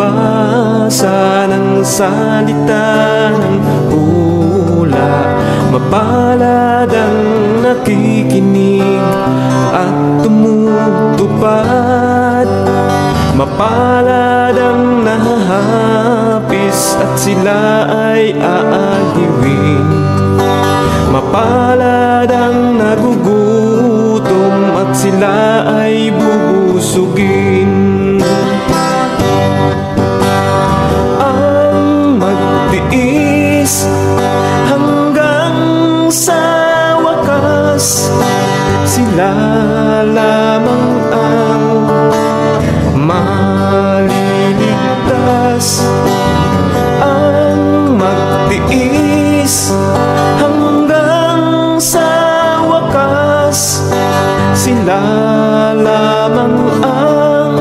magbasa ng salita ng hula. Mapalad ang nakikinig at tumutupad. Mapalad ang nahahapis at sila ay aaliwin. Mapalad ang nagugutom at sila ay bubusugin. Ang magtiis hanggang sa wakas, sila lamang ang maliligtas. Ang magtiis hanggang sa wakas, sila lamang ang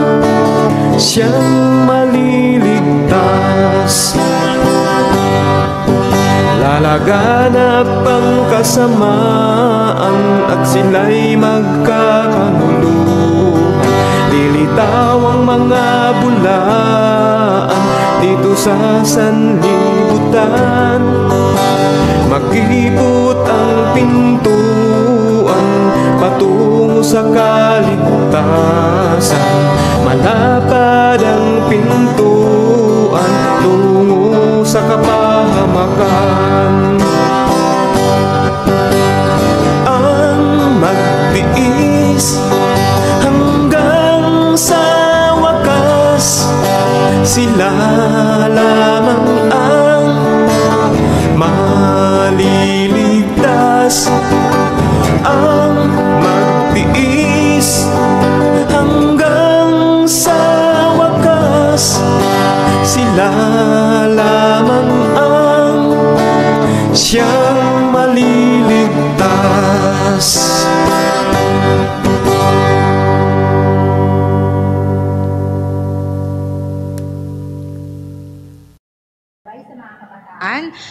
siyang maliligtas. Lalaganap ang kasamaan at sila'y magkakanuluhan. Lilitaw ang mga bulaan dito sa sanlibutan. Makipot ang pintuan patungo sa kaligtasan. Malapad ang pintuan tungo sa kapahamakan. Ang magtiis hanggang sa wakas, sila lamang ang maliligtas. Ang magtiis hanggang sa wakas, sila lamang ang siyang maliligtas.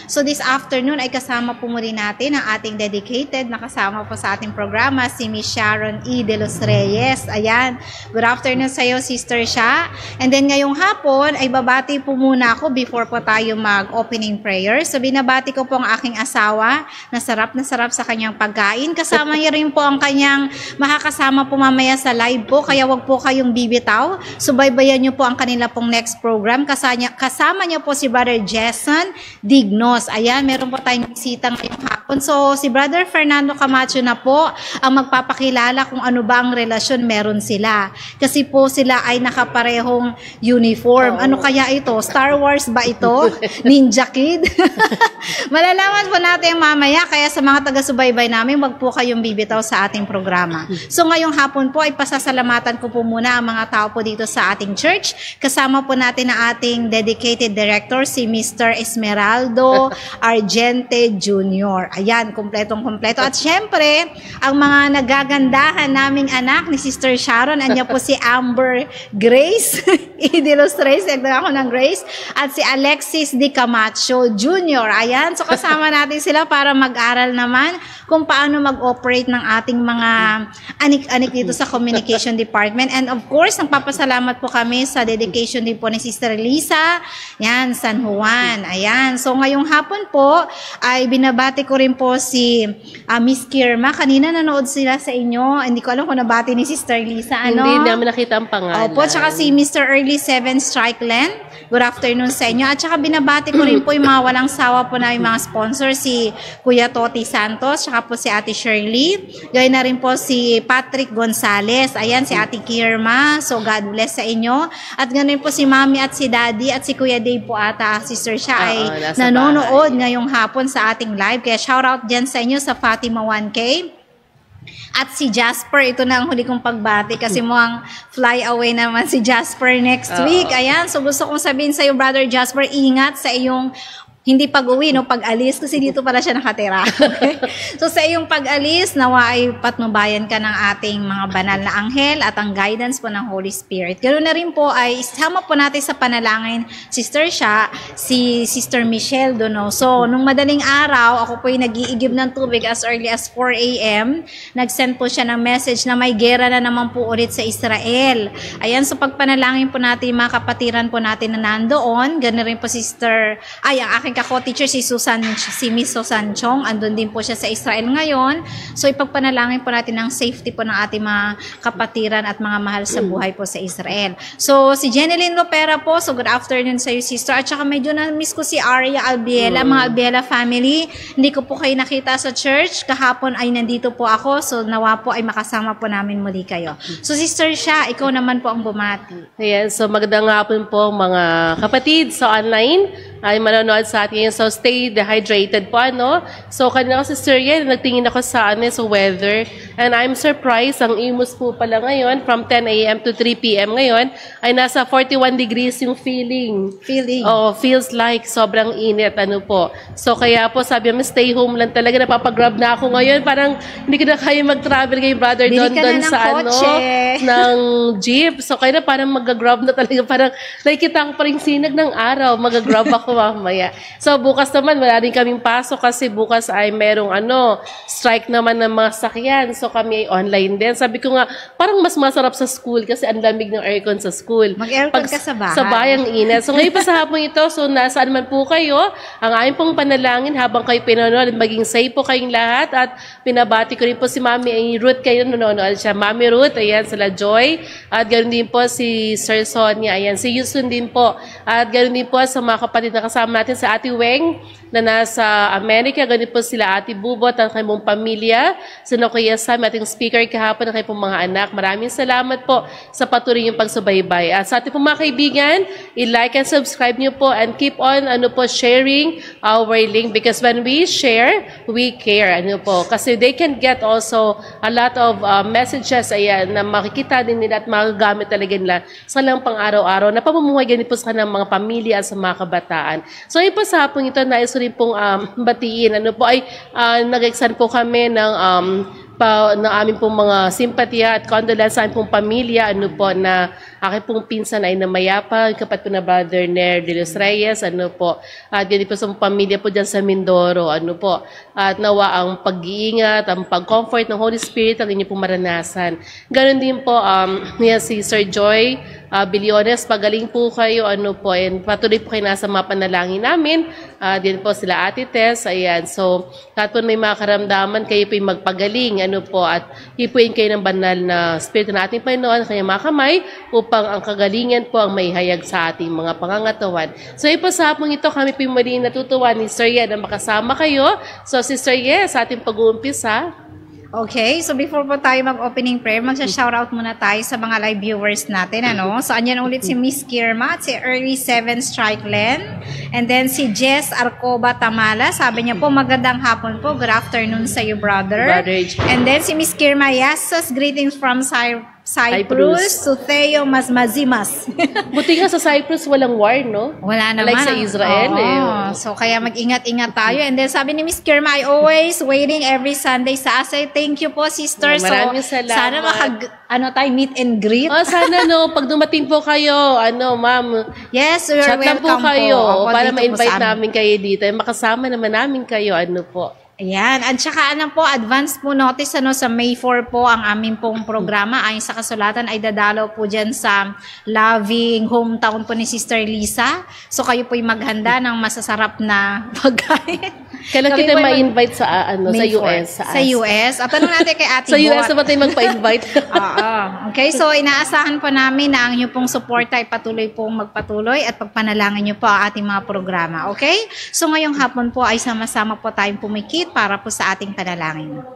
So this afternoon ay kasama po muli natin ang ating dedicated na kasama po sa ating programa, si Miss Sharon E. De Los Reyes. Ayan, good afternoon sa iyo, Sister Sha. And then ngayong hapon ay babati po muna ako before po tayo mag-opening prayer. So binabati ko po ang aking asawa na sarap sa kanyang pagkain. Kasama niya rin po ang kanyang makakasama po mamaya sa live po, kaya wag po kayong bibitaw. Subaybayan niyo po ang kanila pong next program. Kasama niya po si Brother Jason Dignos. Ayan, meron po tayong bisita ngayong hapon. So, si Brother Fernando Camacho na po ang magpapakilala kung ano ba ang relasyon meron sila. Kasi po sila ay nakaparehong uniform. Ano kaya ito? Star Wars ba ito? Ninja Kid? Malalaman po natin mamaya. Kaya sa mga taga-subaybay namin, wag po kayong bibitaw sa ating programa. So, ngayong hapon po ay pasasalamatan ko po muna ang mga tao po dito sa ating church. Kasama po natin ang ating dedicated director, si Mr. Esmeraldo Argente Jr. Ayan, kumpletong-kumpleto. At syempre, ang mga nagagandahan naming anak ni Sister Sharon, anya po si Amber Grace, De Los Reyes, nagdaga ako ng Grace, at si Alexis Di Camacho Jr. Ayan, so kasama natin sila para mag-aral naman kung paano mag-operate ng ating mga anik-anik dito sa Communication Department. And of course, nagpapasalamat po kami sa dedication din po ni Sister Lisa, yan, San Juan. Ayan, so ngayong hapon po ay binabati ko rin po si Miss Kirma. Kanina nanood sila sa inyo. Hindi ko alam kung nabati ni Sister Lisa. Ano? Hindi namin nakita ang pangalan. Opo, tsaka si Mr. Early 7 Strikeland. Good afternoon sa inyo. At tsaka binabati ko rin po yung mga walang sawa po na yung mga sponsor, si Kuya Toti Santos, tsaka po si Ate Shirley. Gaya na rin po si Patrick Gonzales. Ayan, si Ate Kirma. So, God bless sa inyo. At ganoon po si Mami at si Daddy at si Kuya Dave po ata, Sister siya ay nanonood ngayong hapon sa ating live. Kaya shoutout dyan sa inyo sa Fatima 1K. At si Jasper, ito na ang huli kong pagbati kasi mukhang fly away naman si Jasper next week. Ayan, so gusto kong sabihin sa iyo, Brother Jasper, ingat sa iyong hindi pag-uwi, no, pag-alis, kasi dito pala siya nakatira. Okay? So sa iyong pag-alis, nawa ay patnubayan ka ng ating mga banal na anghel at ang guidance po ng Holy Spirit. Ganoon na rin po ay isama po natin sa panalangin, Sister Sha, si Sister Michelle Donoso. Nung madaling araw, ako po ay nag-iigib ng tubig as early as 4 a.m. Nag-send po siya ng message na may gera na naman po ulit sa Israel. Ayan, so pagpanalangin po natin mga kapatiran po natin na nandoon, ganoon rin po Sister, ang aking kako-teacher si Miss Susan Chong, andun din po siya sa Israel ngayon. So ipagpanalangin po natin ang safety po ng ating mga kapatiran at mga mahal sa buhay po sa Israel. So si Jeneline Lopera po, so good afternoon sa iyo sister. At saka medyo na-miss ko si Aria Albiela, mga Albiela family. Hindi ko po kayo nakita sa church. Kahapon ay nandito po ako, so nawa po ay makasama po namin muli kayo. So Sister Sha, ikaw naman po ang bumati. Ayan, so magandang hapon po mga kapatid sa online ay manonood sa atin. So stay dehydrated po, ano. So kanina ko Sister Yen, nagtingin ako sa weather and I'm surprised, ang Imus po pala ngayon from 10 a.m. to 3 p.m. ngayon ay nasa 41 degrees yung feeling. Oo, feels like sobrang init, ano po. So kaya po sabi mo, stay home lang talaga, napapagrab na ako ngayon. Parang hindi ko na kaya mag-travel kay Brother Don sa ng jeep. So kaya na parang mag-grab na talaga. Parang nakikita ko pa rin sinag ng araw, mag-grab ako mamaya. So bukas naman, wala rin kaming pasok kasi bukas ay merong strike naman ng mga sakyan. So kami ay online din. Sabi ko nga, parang mas masarap sa school kasi ang lamig ng aircon sa school. Mag-aircon ka sa bahay. Sa bayang init. So ngayon pa sa hapon ito, so nasaan man po kayo, ang aming pong panalangin habang kayo pinanonood, maging safe po kayong lahat at pinabati ko rin po si Mami Ruth, kayo nanonood siya. Mami Ruth, ayan, sila Joy. At ganoon din po si Sir Sonia, ayan, si Yusun din po. At ganoon din po sa mga kapatid na kasama natin, sa Ate Weng na nasa Amerika, ganoon po sila Ate Bubot, ang kayong pamilya, sa Kuya Sam, ating speaker kahapon, ang kayong mga anak. Maraming salamat po sa patuloy yung pagsubaybay. At sa ating po mga kaibigan, i-like and subscribe nyo po and keep on sharing our link because when we share, we care. Kasi they can get also a lot of messages ayan, na makikita din nila at magagamit talaga nila sa lang pang araw-araw na pamumuhay ganito po sa ng mga pamilya at sa mga kabataan. So ito sa hapon ito, nais ko rin pong batiin. Nag-extend po kami ng aming pong mga simpatya at condolence sa aming pong pamilya, na aking pong pinsan ay namayapa, kapatid po na Brother Ner de los Reyes, at ganito po sa pamilya po dyan sa Mindoro, at nawa ang pag-iingat, ang pag-comfort ng Holy Spirit ang inyo pong maranasan. Ganon din po, si Sir Joy Biliones, pagaling po kayo, and patuloy po kayo nasa mga panalangin namin, din po sila Ate Tess, ayan, so, lahat po may mga karamdaman, kayo po yung magpagaling, at hipuin kayo ng banal na Espiritu na ating Panginoon, kaya mga kamay, upang ang kagalingan po ang may hayag sa ating mga pangangatawan. So, ito sa hapong ito, kami po yung muli natutuwa ni Sister Ye na makasama kayo. So, Sister Ye, sa ating pag-uumpisa. Okay, so before po tayo mag-opening prayer, mag-shoutout muna tayo sa mga live viewers natin, So, andyan ulit si Miss Kirma, si Early 7 Strike Len, and then si Jess Arcoba Tamala, sabi niya po, magandang hapon po, good afternoon sa iyo, brother. And then si Miss Kirma, yes, greetings from Cyprus to Theo Masmazimas. Buti nga sa Cyprus walang war, no? Wala naman. Like sa Israel. So kaya mag-ingat-ingat tayo. And then sabi ni Miss Kirma, I always waiting every Sunday sa Asay. Thank you po, sister. Maraming salamat. Sana tayo meet and greet. Sana pag dumating po kayo, ma'am. Yes, we are welcome chat lang po kayo para ma-invite namin kayo dito. Makasama naman namin kayo, po. Ayan. At saka po, advance po notice sa May 4 po ang aming pong programa. Ayon sa kasulatan ay dadalaw po dyan sa loving hometown po ni Sister Lisa. So kayo po maghanda ng masasarap na pagkain. Kailan kita ma-invite sa US? Sa US. At tanong natin kay Ate Sa US na ba tayo magpa-invite? Okay, so inaasahan po namin na ang inyong pong suporta ay patuloy pong magpatuloy at pagpanalangin nyo po ang ating mga programa. Okay? So ngayong hapon po ay sama-sama po tayong pumikit para po sa ating panalangin.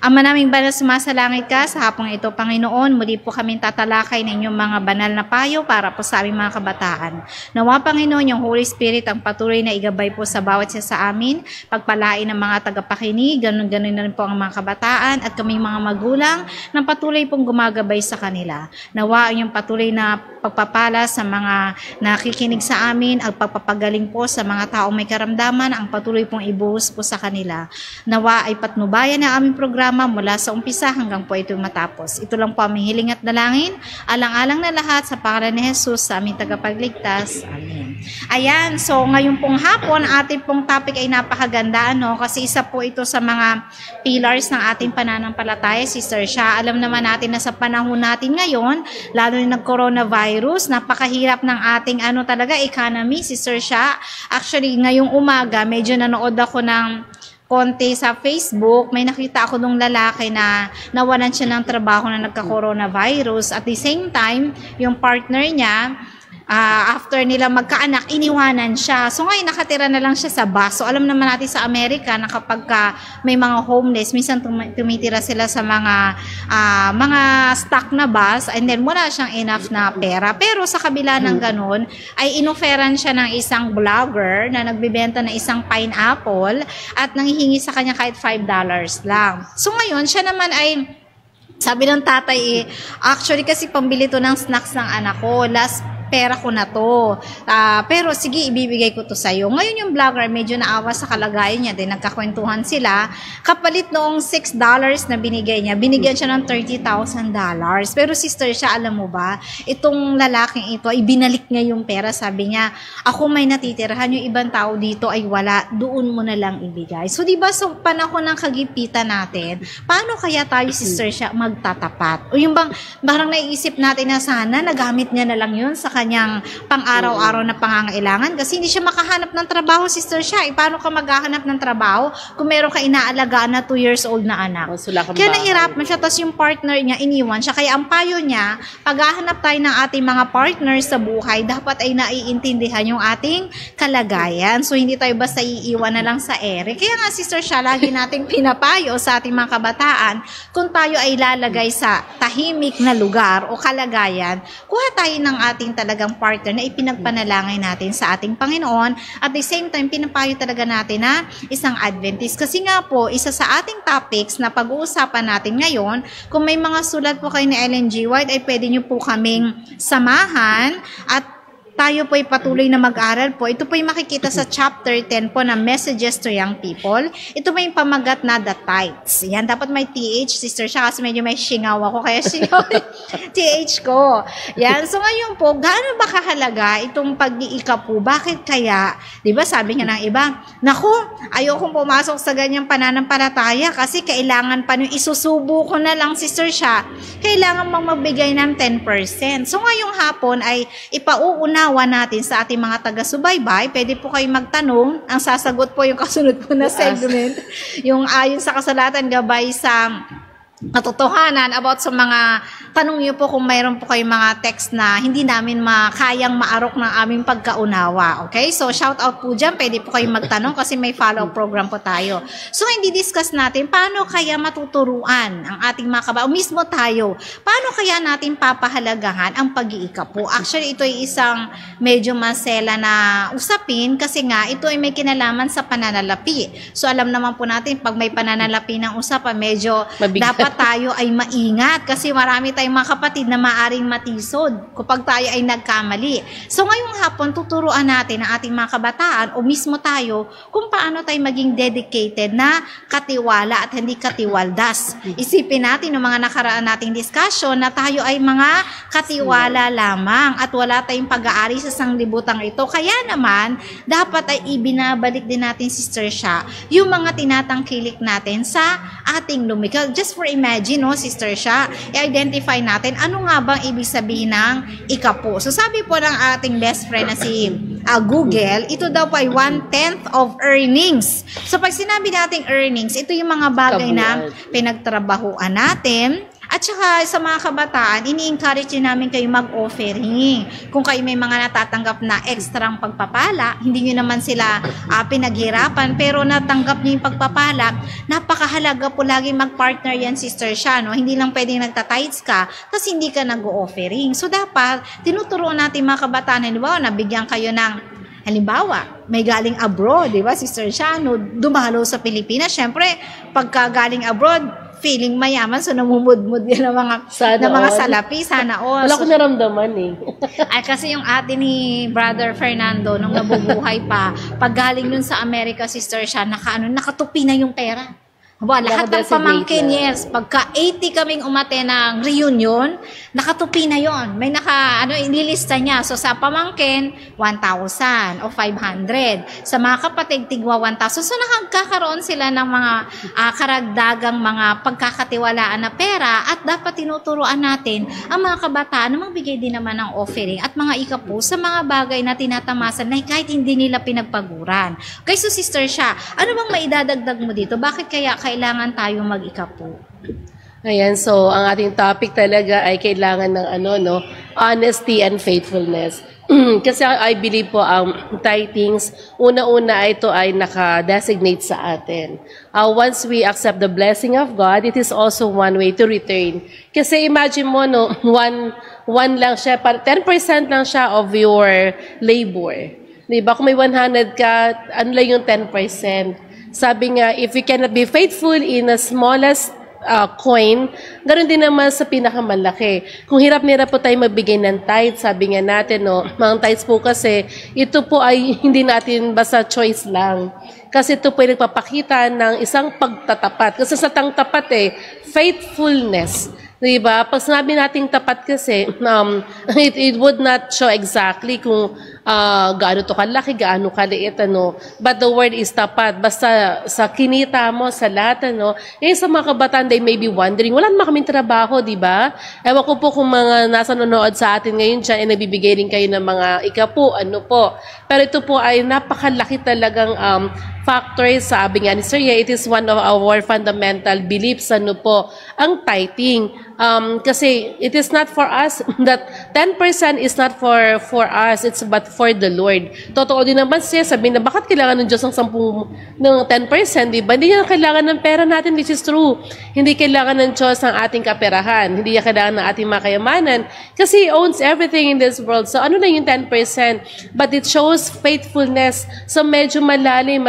Ama naming banal sumasalangit ka, sa hapong ito, Panginoon, muli po kami tatalakay ng inyong mga banal na payo para po sa aming mga kabataan. Nawa, Panginoon, yung Holy Spirit ang patuloy na igabay po sa bawat isa sa amin, pagpalain ng mga tagapakinig, ganun-ganun na rin po ang mga kabataan at kaming mga magulang na patuloy pong gumagabay sa kanila. Nawa ang yung patuloy na pagpapala sa mga nakikinig sa amin, ang pagpapagaling po sa mga taong may karamdaman, ang patuloy pong ibuhos po sa kanila. Nawa ay patnubayan na aming programa mula sa umpisa hanggang po ito matapos. Ito lang po aming hiling at dalangin, alang-alang na lahat sa pangalan ni Jesus sa aming tagapagligtas. Amen. Ayan, so ngayon pong hapon, ating pong topic ay napakaganda, no? Kasi isa po ito sa mga pillars ng ating pananampalataya, Sister Sha. Alam naman natin na sa panahon natin ngayon, lalo na nag-coronavirus, napakahirap ng ating talaga economy, Sister Sha. Actually, ngayong umaga, medyo nanood ako ng konti sa Facebook, may nakita ako nung lalaki na nawalan siya ng trabaho na nagka-coronavirus. At the same time, yung partner niya, after nila magkaanak, iniwanan siya. So ngayon, nakatira na lang siya sa bus. So alam naman natin sa Amerika na kapag may mga homeless, minsan tumitira sila sa mga stock na bus and then wala siyang enough na pera. Pero sa kabila ng ganun, ay inoferan siya ng isang vlogger na nagbibenta ng isang pineapple at nanghihingi sa kanya kahit $5 lang. So ngayon, siya naman ay sabi ng tatay, actually kasi pambili to ng snacks ng anak ko. Last pera ko na to. Pero sige, ibibigay ko to sa'yo. Ngayon yung vlogger, medyo naawa sa kalagayan niya. Then nagkakwentuhan sila. Kapalit noong $6 na binigay niya, binigyan siya ng $30,000. Pero Sister Sha, alam mo ba, itong lalaking ito, ibinalik niya yung pera. Sabi niya, ako may natitirahan, yung ibang tao dito ay wala. Doon mo na lang ibigay. So diba, so panahon ng kagipitan natin, paano kaya tayo, Sister Sha, magtatapat? O yung bang, parang naiisip natin na sana, nagamit niya na lang yun sa kanyang pang-araw-araw na pangangailangan kasi hindi siya makahanap ng trabaho, Sister Sha. Paano ka maghahanap ng trabaho kung meron ka inaalagaan na 2 years old na anak? Kaya nahirapan siya, tapos yung partner niya, iniwan siya. Kaya ang payo niya, paghahanap tayo ng ating mga partners sa buhay, dapat ay naiintindihan yung ating kalagayan. So, hindi tayo basta iiwan na lang sa ere. Kaya nga, Sister Sha, lagi nating pinapayo sa ating mga kabataan, kung tayo ay lalagay sa tahimik na lugar o kalagayan, kuha tayo ng ating talagang partner na ipinagpanalangin natin sa ating Panginoon. At the same time, pinapayo talaga natin na isang Adventist. Kasi nga po, isa sa ating topics na pag-uusapan natin ngayon, kung may mga sulat po kayo ni Ellen G. White, ay pwede nyo po kaming samahan at tayo po ay patuloy na mag-aral po. Ito po yung makikita sa chapter 10 po na Messages to Young People. Ito po yung pamagat na The Tithes. Yan, dapat may TH, Sister Sha, kasi medyo may singaw ako, kaya singaw TH ko. Yan, so ngayon po, gaano ba kahalaga itong pag-iika po? Bakit kaya? Diba sabi nga ng iba, naku, ayokong pumasok sa ganyang pananampalataya kasi kailangan pa nung isusubo ko na lang, Sister Sha. Kailangan mang magbigay ng 10%. So ngayong hapon ay ipauuna natin sa ating mga taga-subaybay. Pwede po kayo magtanong. Ang sasagot po yung kasunod po na segment. Yung ayon sa kasulatan gabay sa katotohanan about sa mga tanong niyo po kung mayroon po kayong mga text na hindi namin kayang maarok ng aming pagkaunawa. Okay? So, shout out po dyan. Pwede po kayong magtanong kasi may follow-up program po tayo. So, hindi discuss natin paano kaya matuturuan ang ating mga kababayan, o mismo tayo, paano kaya natin papahalagahan ang pag-iika po. Actually, ito ay isang medyo masela na usapin kasi nga, ito ay may kinalaman sa pananalapi. So, alam naman po natin, pag may pananalapi ng usapan, medyo dapat tayo ay maingat kasi marami tayong mga kapatid na maaring matisod kapag tayo ay nagkamali. So ngayong hapon, tuturuan natin ang ating mga kabataan o mismo tayo kung paano tayo maging dedicated na katiwala at hindi katiwaldas. Isipin natin ng mga nakaraan nating discussion na tayo ay mga katiwala lamang at wala tayong pag-aari sa sanglibutang ito. Kaya naman, dapat ay ibinabalik din natin, Sister Sha, yung mga tinatangkilik natin sa ating lumikha. Just for imagine, no, Sister Sha, i-identify natin ano nga bang ibig sabihin ng ika po. So sabi po ng ating best friend na si Google, ito daw po ay 1/10 of earnings. So pag sinabi nating earnings, ito yung mga bagay na pinagtrabahuan natin At saka sa mga kabataan, ini-encourage din namin kayo mag-offering. Kung kayo may mga natatanggap na extrang pagpapala, hindi nyo naman sila pinaghirapan, pero natanggap nyo yung pagpapala, napakahalaga po lagi mag-partner yan, Sister Sha, no? Hindi lang pwedeng nagtatides ka, tapos hindi ka nag-offering. So dapat, tinuturuan natin mga kabataan, halimbawa, nabigyan kayo ng halimbawa, may galing abroad, di ba, Sister Sha, no, dumalo sa Pilipinas. Syempre, pagka galing abroad, feeling mayaman, so namumudmud yan ng mga, salapi, sana all. Wala ko naramdaman eh. Ay, kasi yung ate ni Brother Fernando, nung nabubuhay pa, pag galing nun sa Amerika, Sister Sha, nakatupi na yung pera. Lahat ng pamangkin, yes. Pagka 80 kaming umate ng reunion, nakatupi na yon. May inilista niya. So, sa pamangkin, 1,000 o 500. Sa mga kapatid, tigwa 1,000. So, nakagkakaroon sila ng mga karagdagang mga pagkakatiwalaan na pera at dapat tinuturuan natin ang mga kabataan na magbigay din naman ng offering at mga ikapu sa mga bagay na tinatamasan na kahit hindi nila pinagpaguran. Okay, so Sister Sha, ano bang maidadagdag mo dito? Bakit kailangan tayo mag-ikapu? Ayan, so ang ating topic talaga ay kailangan ng honesty and faithfulness. Kasi I believe po ang tithings, una-una ito ay naka-designate sa atin. Once we accept the blessing of God, it is also one way to return. Kasi imagine mo, one lang siya, 10% lang siya of your labor. Diba? Kung may 100 ka, ano lang yung 10%? Sabi nga, if you cannot be faithful in the smallest coin, ganoon din naman sa pinakamalaki. Kung hirap-hirap po tayo magbigay ng tithe, sabi nga natin, mga tithes po kasi, ito po ay hindi natin basta choice lang. Kasi ito po ay nagpapakita ng isang pagtatapat. Kasi sa tapat faithfulness. Diba? Pag sinabi nating tapat kasi, it would not show exactly kung gaano to kalaki, gaano kaliit, But the word is tapat. Basta sa kinita mo, sa lahat, sa mga kabataan, they may be wondering, wala naman kaming trabaho, diba? Ewan ko po kung mga nasa nanonood sa atin ngayon dyan, ay nagbibigay rin kayo ng mga ikapu, po. Pero ito po ay napakalaki talagang factor, sabi nga ni Sir Ye, it is one of our fundamental beliefs, ang tithing. Kasi it is not for us, that 10% is not for us, it's but for the Lord. Totoo din naman siya, sabihin na bakit kailangan ng Diyos ng 10%, diba? Hindi niya kailangan ng pera natin, which is true. Hindi kailangan ng Diyos ng ating kaperahan, hindi niya kailangan ng ating makayamanan, kasi He owns everything in this world. So ano na yung 10%? But it shows faithfulness. So medyo malalim,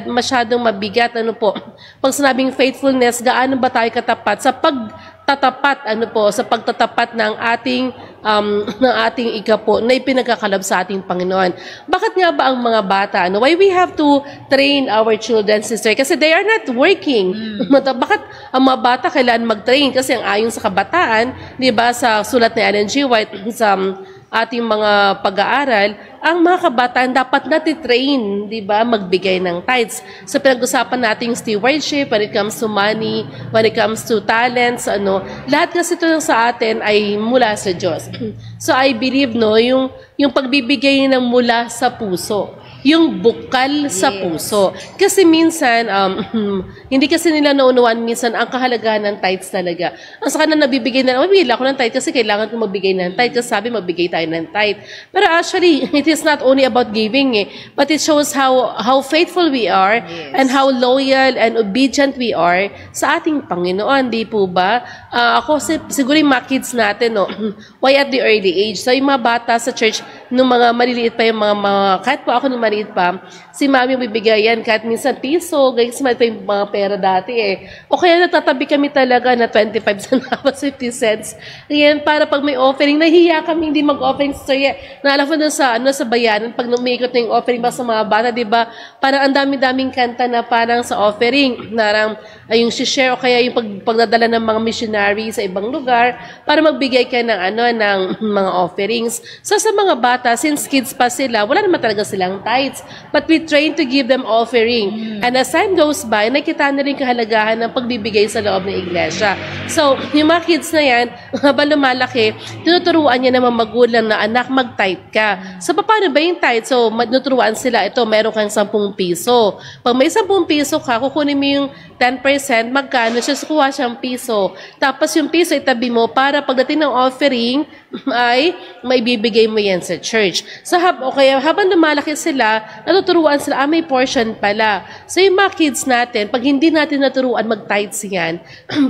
masyadong mabigat, Pag sinabing faithfulness, gaano ba tayo katapat sa pagtatapat, sa pagtatapat ng ating ikapo na ipinagkakalab sa ating Panginoon. Bakit nga ba ang mga bata, why we have to train our children, sister? Kasi they are not working. Bakit ang mga bata kailangan mag-train? Kasi ang ayon sa kabataan, di ba, sa sulat ni Ellen G. White, sa ating mga pag-aaral, ang mga kabataan dapat natitrain, di ba, magbigay ng tithes. So pinag-usapan natin yung stewardship when it comes to money, when it comes to talents, lahat kasi ito sa atin ay mula sa Diyos. So I believe, yung pagbibigay ng mula sa puso, yung bukal sa puso. Kasi minsan, hindi kasi nila naunuan minsan ang kahalagahan ng tithes talaga. Ang sa kanila nabibigay na, bibigay ako ng tithe kasi kailangan ko magbigay ng tithe kasi sabi magbigay tayo ng tithe. Pero actually, it is not only about giving, but it shows how faithful we are, yes, and how loyal and obedient we are sa ating Panginoon, di po ba? Ako, siguro yung mga kids natin, why at the early age? So yung mga bata sa church, nung mga maliliit pa yung mga kahit po ako nung maliit pa, si mami bibigay yan kahit minsan piso, guys, may pa yung mga pera dati O kaya natatabi kami talaga na 25 centavos, 50 cents. Yan, para pag may offering, nahihiya kami hindi mag-offering. So yeah, naalala ko dun sa bayanan, pag umiikot na yung offering ba sa mga bata, di ba? Parang ang dami-daming kanta na parang sa offering, narang yung share o kaya yung pagdadala ng mga missionary sa ibang lugar para magbigay ka ng mga offerings. So sa mga bata, since kids pa sila, wala naman talaga silang tithes, but we train to give them offering. And as time goes by, nakita na rin kahalagahan ng pagbibigay sa loob ng iglesia. So, yung mga kids na yan, habang lumalaki, tinuturuan niya naman magulang na anak mag-tithe ka. So paano ba yung tithe? So tinuturuan sila, ito meron kang 10 piso. Pag may 10 piso ka, kukunin mo yung 10%, magkano siya, kuha siyang piso. Tapos yung piso itabi mo para pagdating ng offering ay may bibigay mo yan sa church. So kaya habang lumalaki sila, natuturuan sila, may portion pala. So yung mga kids natin, pag hindi natin naturuan mag-tithes yan,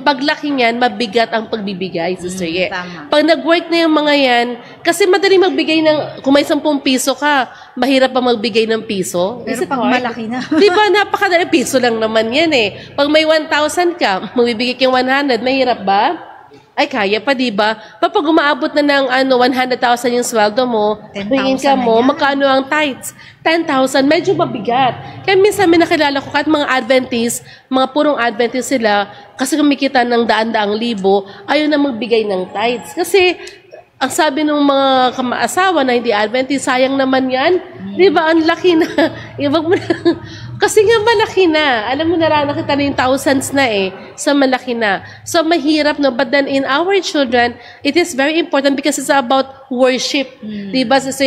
paglaki niyan, mabigat ang pagbibigay, Sister Ye. Tama. Pag nag-work na yung mga yan, kasi madali magbigay ng, kung may 10 piso ka, mahirap pa magbigay ng piso. Pero Is it pag hard? malaki na. Di ba, napakadali, piso lang naman yan eh. Pag may 1,000 ka, magbibigay kang 100, mahirap ba? Ay, kaya pa, di ba? Pag umaabot na ng 100,000 yung sweldo mo, 10,000 tingin ka mo, na yan. magkano ang tithes? 10,000, medyo mabigat. Kaya minsan may nakilala ko, kahit mga Adventist, mga purong Adventist sila, kasi kumikita ng daan-daang libo, ayaw na magbigay ng tithes. Kasi, ang sabi ng mga asawa na hindi Adventist, sayang naman yan. Di ba? Ang laki na. Ibag mo na. Kasi nga malaki na. Alam mo, nakita na yung thousands na eh. So, malaki na. So, mahirap, no? But then, in our children, it is very important because it's about worship. Diba? So,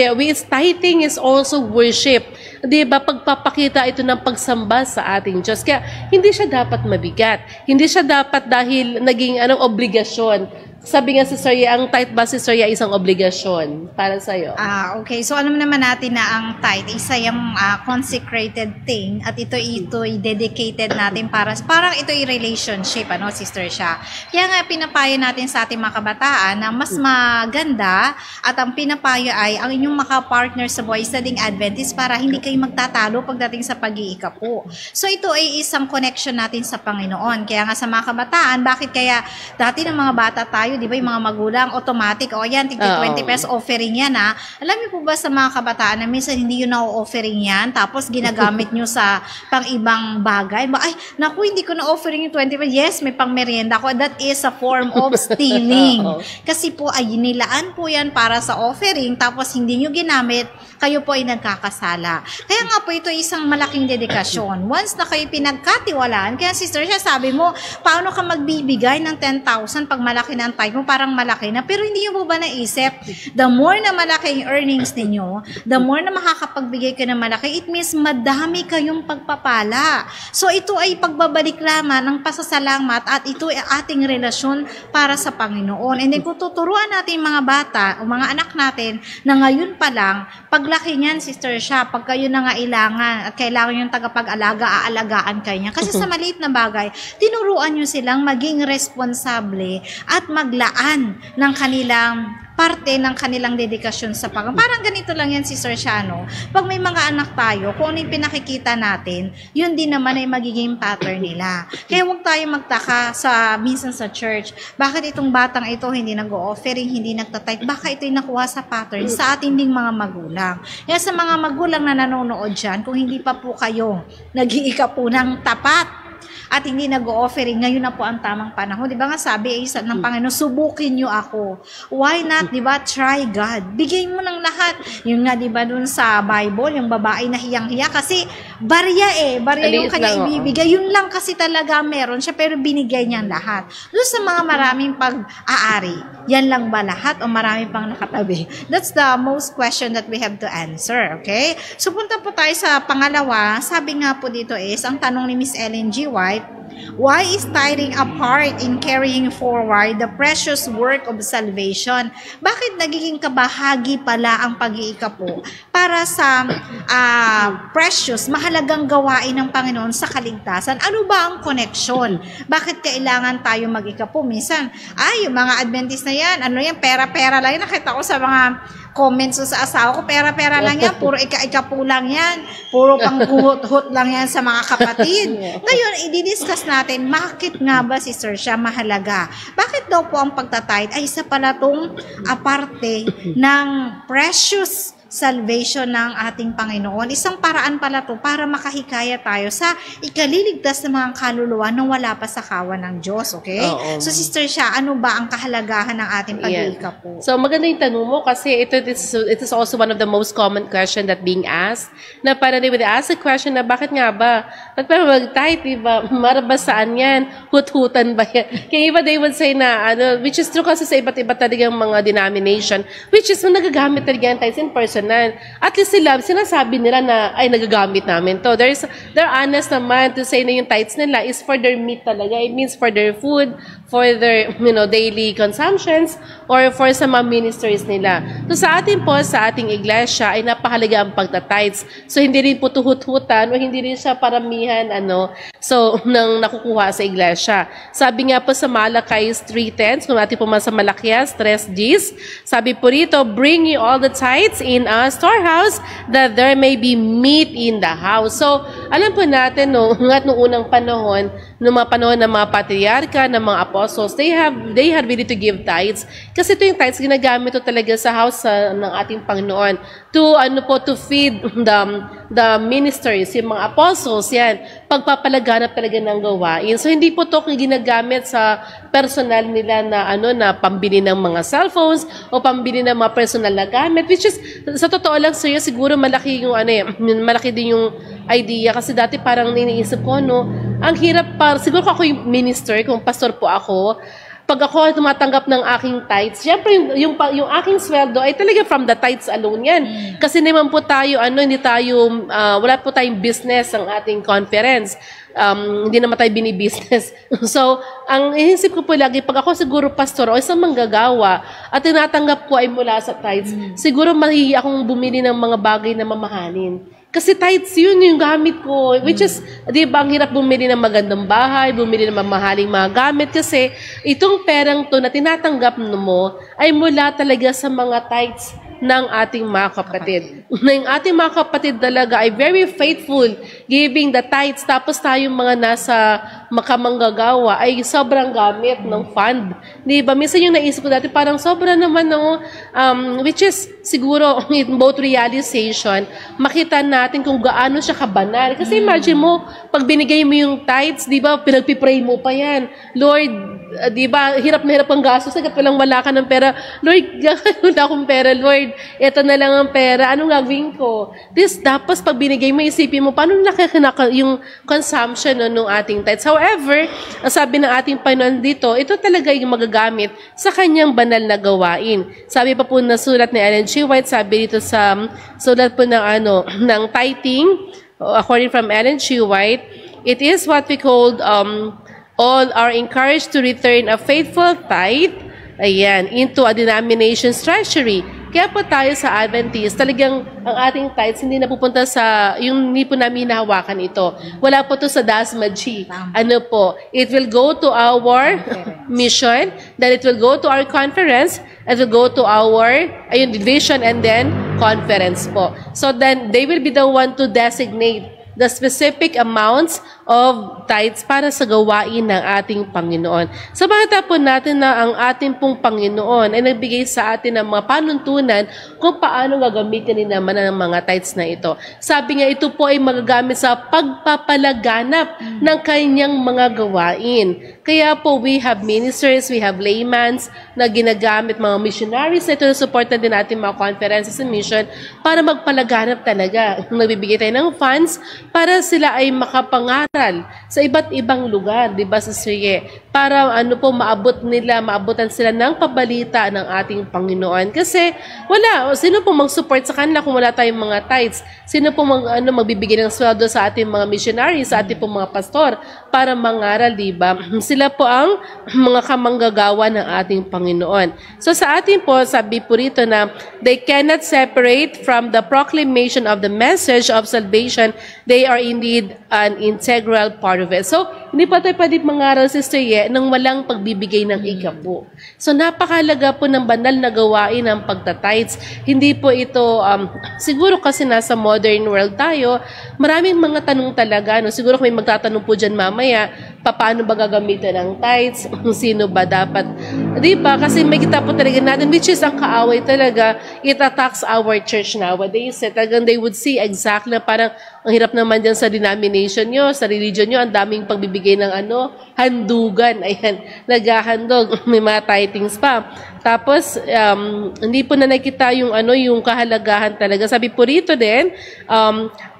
tithing is also worship. Diba? Pagpapakita ito ng pagsamba sa ating Diyos. Kaya, hindi siya dapat mabigat. Hindi siya dapat dahil naging obligasyon. Sabi nga si Sister Ye, ang tithe ba si Sister Ye isang obligasyon para sa'yo? Okay. So, alam naman natin na ang tithe, isa yung consecrated thing at ito i-dedicated natin parang ito i-relationship, Sister Sha. Kaya nga, pinapayo natin sa ating mga kabataan na mas maganda at ang pinapayo ay ang inyong makapartner sa buhay studying Adventist para hindi kayo magtatalo pagdating sa pag-iikapo. So, ito ay isang connection natin sa Panginoon. Kaya nga sa mga kabataan, bakit kaya dati ng mga bata tayo, di ba, yung mga magulang, automatic, yan, tig 20 pesos offering yan, ha. Alam niyo po ba sa mga kabataan na minsan hindi yun na-offering yan, tapos ginagamit nyo sa pang-ibang bagay? Ay, naku, hindi ko na-offering yung 20 pesos. Yes, may pang-merienda ko. That is a form of stealing. Kasi po, ay nilaan po yan para sa offering, tapos hindi nyo ginamit, kayo po ay nagkakasala. Kaya nga po, ito isang malaking dedikasyon. Once na kayo pinagkatiwalaan, kaya Sister Sha, sabi mo, paano ka magbibigay ng 10,000 pag malaki ng tithe mo, parang malaki na. Pero hindi nyo po ba naisip, the more na malaki yung earnings ninyo, the more na makakapagbigay ka ng malaki, it means madami kayong pagpapala. So ito ay pagbabalik lamang ng pasasalamat at ito ay ating relasyon para sa Panginoon. And then kung tuturuan natin mga bata o mga anak natin na ngayon pa lang, paglaki niyan, Sister Sha, pag kayo nangailangan at kailangan yung tagapag-alaga, aalagaan kayo niya. Kasi sa maliit na bagay, tinuruan nyo silang maging responsable at maglaan ng kanilang parte ng kanilang dedikasyon sa Panginoon. Parang ganito lang yan, Sister Sha, Pag may mga anak tayo, kung ano yung pinakikita natin, yun din naman ay magiging pattern nila. Kaya huwag tayo magtaka minsan sa church, bakit itong batang ito hindi nag-o-offering, hindi nagtatithe, baka ito'y nakuha sa pattern sa ating ding mga magulang. Kaya sa mga magulang na nanonood dyan, kung hindi pa po kayo nag-iika po ng tapat, at hindi nag-o-offering, ngayon na po ang tamang panahon. Di ba nga sabi ng Panginoon, subukin nyo ako. Why not? Di ba? Try God. Bigay mo ng lahat. Yun nga, di ba, dun sa Bible, yung babae na hiyang-hiya, kasi barya yung kanya ibibigay. Yun lang kasi talaga meron siya, pero binigay niya lahat. Doon sa mga maraming pag-aari, yan lang ba lahat o marami pang nakatabi? That's the most question that we have to answer, okay? So, punta po tayo sa pangalawa. Sabi nga po dito ang tanong ni Miss Ellen G. White, why is tithing a part in carrying forward the precious work of salvation? Bakit nagiging kabahagi pala ang pag-iikapo para sa precious, mahalagang gawain ng Panginoon sa kaligtasan? Ano ba ang connection? Bakit kailangan tayo mag-ikapo? Minsan, yung mga Adventist na yan, pera-pera lang yan. Nakita ko sa mga comments sa asawa ko, pera-pera lang yan, puro ika-ika po lang yan, puro pang huhot-hut lang yan sa mga kapatid. Ngayon, i-discuss natin, bakit nga ba, Sister Sha, mahalaga? Bakit daw po ang pagtatithe ay isa pala tong aparte ng precious salvation ng ating Panginoon. Isang paraan pala to para makahikaya tayo sa ikaliligtas ng mga kaluluwa nang wala pa sa kawan ng Diyos, okay? Oo. So Sister Sha, ano ba ang kahalagahan ng ating pag-iikap po? So maganda yung tanong mo kasi it is also one of the most common question that being asked. Na parang they would ask a question na bakit nga ba? Ba't pa mag-tithe, diba? Marabas saan yan? Hut-hutan ba yan? Kaya iba they would say na, which is true kasi sa iba't iba talagang mga denomination, which is nagagamit talaga ang tithes in personal. At least sila, sinasabi nila na, ay, nagagamit namin to. They're honest naman to say na yung tithes nila is for their meat talaga. It means for their food, for their, daily consumptions, or for sa mga ministries nila. So sa atin po, sa ating iglesia, ay napakalaga ang pagta-tithes. So hindi rin po tuhut-hutan, o hindi rin siya paramihan, nang nakukuha sa iglesia. Sabi nga po sa Malakay 3:10, kung natin po sa Malakias 3:10, sabi po rito, bring you all the tithes in a storehouse, that there may be meat in the house. So, alam po natin, ngat noong unang panahon, noong mga panahon ng mga patriarka, ng mga apostles, they had really to give tithes. Kasi ito yung tithes, ginagamit ito talaga sa house ng ating Panginoon. To feed the ministers, yung mga apostles, yan, pagpapalaganap talaga ng gawain. So, hindi po ito ginagamit sa personal nila na pambili ng mga cellphones o pambili ng mga personal na gamit, which is, sa totoo lang sa'yo, siguro malaki malaki din yung idea. Kasi dati parang iniisip ko, ang hirap siguro kung ako yung minister, kung pastor po ako, pag ako tumatanggap ng aking tithes, syempre yung aking sweldo ay talaga from the tithes alone yan. Kasi naman po tayo, wala po tayong business ang ating conference. Hindi naman tayo binibusiness. So, ang inisip ko po lagi, pag ako siguro pastor o isang manggagawa at tinatanggap ko ay mula sa tithes, siguro mahihi akong bumili ng mga bagay na mamahalin. Kasi tithes yun yung gamit ko. Which is, di ba, ang hirap bumili ng magandang bahay, bumili ng mamahaling mga gamit. Kasi itong perang to na tinatanggap mo ay mula talaga sa mga tithes ng ating mga kapatid. Ng ating mga kapatid talaga ay very faithful giving the tithes. Tapos tayong mga nasa makamanggagawa ay sobrang gamit ng fund. Di ba? Minsan yung naisip ko dati parang sobra naman which is siguro in both realization, makita natin kung gaano siya kabanal. Kasi imagine mo, pag binigay mo yung tithes, di ba, pinagpipray mo pa yan. Lord, di ba, hirap na hirap ang gastos, sagat walang wala ka ng pera. Lord, wala akong pera, Lord. Ito na lang ang pera. Anong gagawin ko? Tapos pag binigay mo, isipin mo, paano yung consumption ng ating tithes? However, sabi ng ating Panginoon dito, ito talaga yung magagamit sa kanyang banal na gawain. Sabi pa po na sulat ni Ellen G. White, sabi dito sa sulat po ng tithing, according from Ellen G. White, it is what we call all are encouraged to return a faithful tithe, into a denomination's treasury. Kaya po tayo sa Adventist, talagang ang ating tithes hindi napupunta hindi po namin hinahawakan ito. Wala po to sa Dasma G. It will go to our mission, then it will go to our conference, it will go to our division and then conference po. So then, they will be the one to designate the specific amounts of tithes para sa gawain ng ating Panginoon. So makita po natin na ang ating pong Panginoon ay nagbigay sa atin ng mga panuntunan kung paano gagamitin naman ang mga tithes na ito. Sabi nga, ito po ay magagamit sa pagpapalaganap ng kanyang mga gawain. Kaya po, we have ministers, we have laymans na ginagamit, mga missionaries na ito na supportan din natin mga conferences and mission para magpalaganap talaga. Nagbibigay tayo ng funds para sila ay makapangaral sa iba't ibang lugar, di ba, sa Sige? Para maabutan sila ng pabalita ng ating Panginoon. Kasi sino po mag-support sa kanila kung wala tayong mga tithes? Sino po magbibigay ng sweldo sa ating mga missionaries, sa ating mga pastor para mangaral, di ba? Sila po ang mga kamanggagawa ng ating Panginoon. So sa atin po, sabi po rito na they cannot separate from the proclamation of the message of salvation. They are indeed an integral part of it. So, hindi pa tayo pwede mangaral, Sister Ye, nang walang pagbibigay ng ikapo. So, napakalaga po ng banal na gawain ng pagtatides. Hindi po ito, siguro kasi nasa modern world tayo, maraming mga tanong talaga. Siguro may magtatanong po dyan mamaya, paano ba gagamitin ang tithes, sino ba dapat, di ba? Kasi may kita po talaga natin, which is ang kaaway talaga, it attacks our church nowadays. Talagang they would see exactly na parang ang hirap naman dyan sa denomination nyo, sa religion nyo, ang daming pagbibigay ng handugan. Ayan, naghahandog, may mga tithings pa. Tapos, hindi po na nakita yung yung kahalagahan talaga. Sabi po rito din,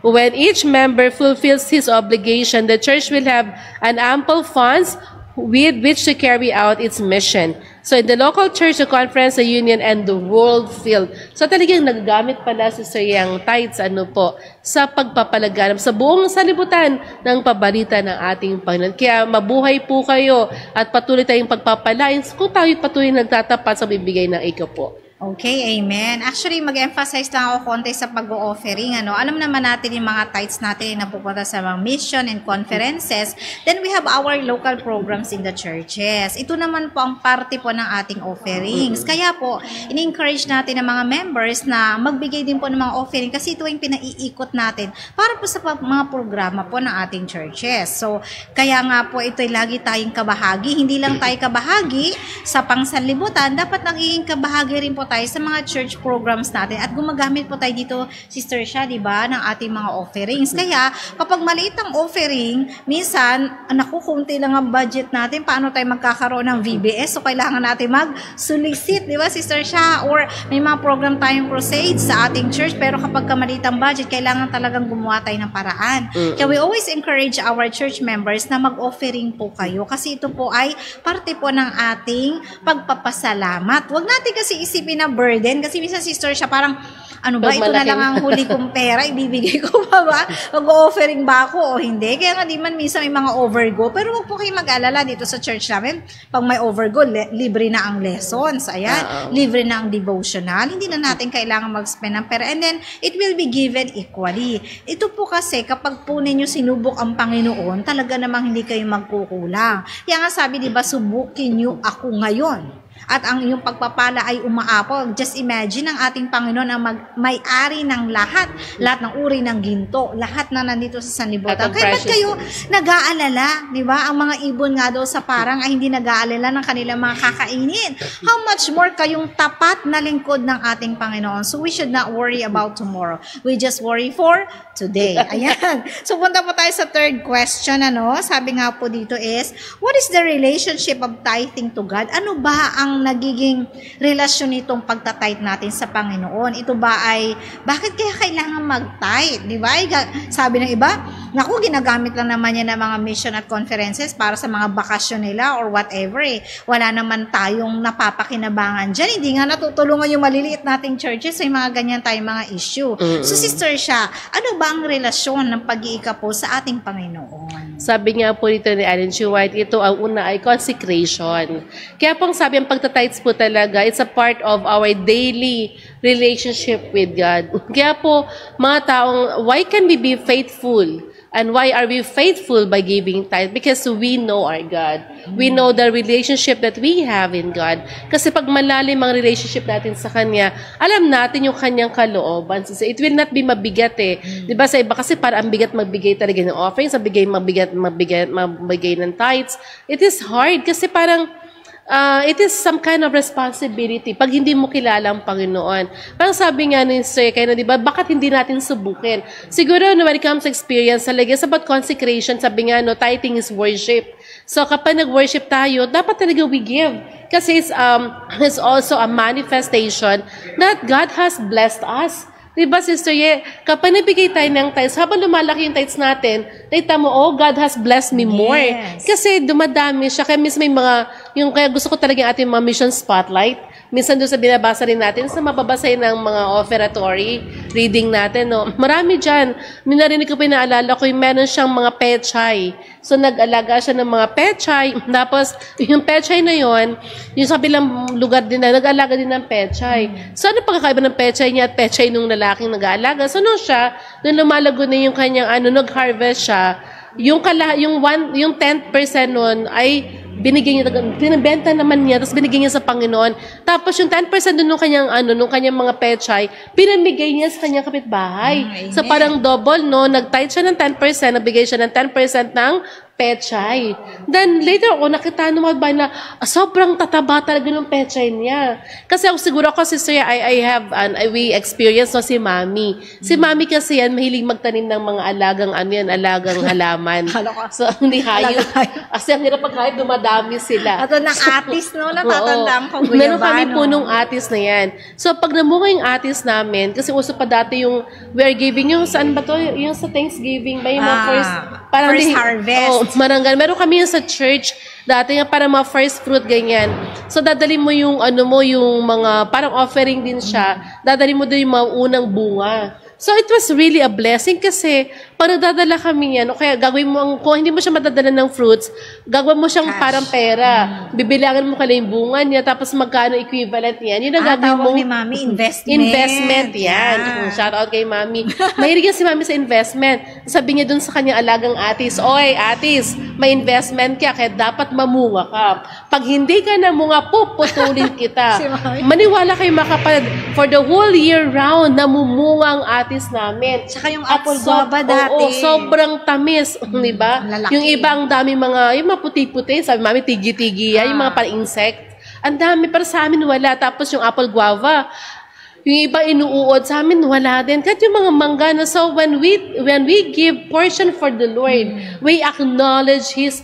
when each member fulfills his obligation, the church will have an ample funds with which to carry out its mission. So in the local church, the conference, the union, and the world field. So talagang nagagamit pala si Sir tithes sa pagpapalaganap sa buong salibutan ng pabalita ng ating Panginoon. Kaya mabuhay po kayo at patuloy tayong pagpapalain kung tayo patuloy nagtatapat sa bibigay ng ikaw po. Okay, amen. Actually, mag-emphasize lang ako konti sa pag-o-offering. Alam naman natin yung mga tithes natin na pupunta sa mga mission and conferences. Then we have our local programs in the churches. Ito naman po ang parte po ng ating offerings. Kaya po, in-encourage natin ang mga members na magbigay din po ng mga offering kasi ito yung pinaiikot natin para po sa mga programa po ng ating churches. So, kaya nga po ito'y lagi tayong kabahagi. Hindi lang tayo kabahagi sa pangsanlibutan, dapat nagiging kabahagi rin po tayo sa mga church programs natin at gumagamit po tayo dito, Sister Sha, di ba, ng ating mga offerings. Kaya, kapag maliit ang offering, minsan, kunti lang ang budget natin, paano tayo magkakaroon ng VBS? So, kailangan natin mag-solicit, di ba, Sister Sha? Or may mga program tayong crusades sa ating church, pero kapag maliit ang budget, kailangan talagang gumawa tayo ng paraan. Kaya we always encourage our church members na mag-offering po kayo kasi ito po ay parte po ng ating pagpapasalamat. Huwag natin kasi isipin na burden kasi minsan, Sister Sha, parang ito na lang ang huli kong pera, ibibigay ko pa ba? Mag-offering ba ako o hindi? Kaya nga di man minsan may mga overgo, pero huwag po kayo mag-alala dito sa church namin. Pag may overgo, libre na ang lessons, libre na ang devotional, hindi na natin kailangan mag-spend ng pera, and then it will be given equally. Ito po kasi, kapag po ninyo sinubok ang Panginoon, talaga namang hindi kayo magkukulang. Kaya nga sabi, di ba, subukin niyo ako ngayon. At ang iyong pagpapala ay umaapaw. Just imagine ang ating Panginoon na may-ari ng lahat ng uri ng ginto, lahat na nandito sa sanlibutan. Kaya ba't kayo nag-aalala? Di ba? Ang mga ibon nga daw sa parang ay hindi nag-aalala ng kanilang mga kakainin. How much more kayong tapat na lingkod ng ating Panginoon? So we should not worry about tomorrow. We just worry for today. Ayan. So punta po tayo sa third question. Sabi nga po dito is, what is the relationship of tithing to God? Ano ba ang nagiging relasyon nitong pagtatithe natin sa Panginoon? Ito ba ay, bakit kaya kailangan mag-tithe? Di ba? Sabi ng iba, naku, ginagamit lang naman yan ng mga mission at conferences para sa mga bakasyon nila or whatever. Wala naman tayong napapakinabangan dyan. Hindi nga natutulungan yung maliliit nating churches. May mga ganyan tayong mga issue. So, Sister Sha, ano ba ang relasyon ng pag-iika po sa ating Panginoon? Sabi nga po dito ni Ellen G. White, ito ang una ay consecration. Kaya pong sabi ang pagtitithes po talaga, it's a part of our daily relationship with God. Kaya po, mga taong, why can we be faithful? And why are we faithful by giving tithe? Because we know our God. We know the relationship that we have in God. Kasi pag malalim ang relationship natin sa Kanya, alam natin yung Kanyang kalooban. So, it will not be mabigat Diba sa iba kasi para ang bigat magbigay talaga ng offerings, magbigay ng tithes. It is hard kasi parang it is some kind of responsibility pag hindi mo kilala ang Panginoon. Parang sabi nga ni Sir Keno, di ba, bakit hindi natin subukin? Siguro, when it comes to experience, talaga sa about consecration, sabi nga, tithing is worship. So, kapag nag-worship tayo, dapat talaga we give. Kasi it's also a manifestation that God has blessed us. Diba, Sister Ye? Kapag nabigay tayo ng tithes, habang lumalaki yung tithes natin, nakita mo, God has blessed me more. Yes. Kasi dumadami siya. Kaya minsan may kaya gusto ko talaga yung ating mga mission spotlight. Minsan doon sa binabasa rin natin, sa mababasay ng mga offeratory reading natin, marami dyan. Narinig ko pa inaalala ko, yung meron siyang mga pechay. So, nag-alaga siya ng mga pechay. Tapos, yung pechay na yon, yung sa bilang lugar din na, nag-alaga din ng pechay. So, ano pagkakaiba ng pechay niya at pechay nung lalaking nag-aalaga? So, siya, nung lumalago na yung kanyang, nag-harvest siya, yung 10% nun ay binigyan niya, pinabenta naman niya, tapos binigyan niya sa Panginoon. Tapos yung 10% nung kanyang mga pechay, pinamigay niya sa kanyang kapitbahay. So parang double, nag-tithe siya ng 10%, nabigay siya ng 10% ng pechay. Then later ako nakita naman ba na sobrang tataba talaga ng pechay niya. Kasi ako siguro ako sister, we experienced no, si Mami. Si Mami kasi yan mahilig magtanim ng mga alagang halaman. So hindi hayop. Kasi ang hirap pag hayop dumadami sila. Ato ng atis no, natatandaan ko guyabano. Meron kami punong atis na yan. So pag namunga yung atis namin, kasi uso pa dati yung we are giving yung saan ba to? Yung sa Thanksgiving ba yung mga first harvest. Maranggan. Meron kami yun sa church dati nga para mga first fruit ganyan. So dadali mo yung yung mga parang offering din siya. Dadali mo doon yung mga unang bunga. So it was really a blessing kasi pag nadadala kami yan, o kaya gagawin mo, kung hindi mo siya madadala ng fruits, gagawin mo siyang parang pera. Bibilangan mo kala yung bunga niya, tapos magkano equivalent niyan. Yun ang gagawin mo. Ni Mami, investment. Investment, yan. Shout out kay Mami. Mahilig yan si Mami sa investment. Sabi niya dun sa kanyang alagang atis, oy, atis, may investment ka, kaya dapat mamunga ka. Pag hindi ka namunga, puputulin kita. Maniwala kayo mga kapatid, for the whole year round, namumunga ang atis namin. Tsaka yung apple guava dati. Oo, sobrang tamis, di ba? Yung iba ang dami yung mga puti-puti, sabi Mami, tigi-tigi yan, yung mga pan-insect. Ang dami, pero sa amin wala. Tapos yung apple guava, yung iba inuuod, sa amin wala din. Kahit yung mga mangga na, so when we give portion for the Lord, we acknowledge His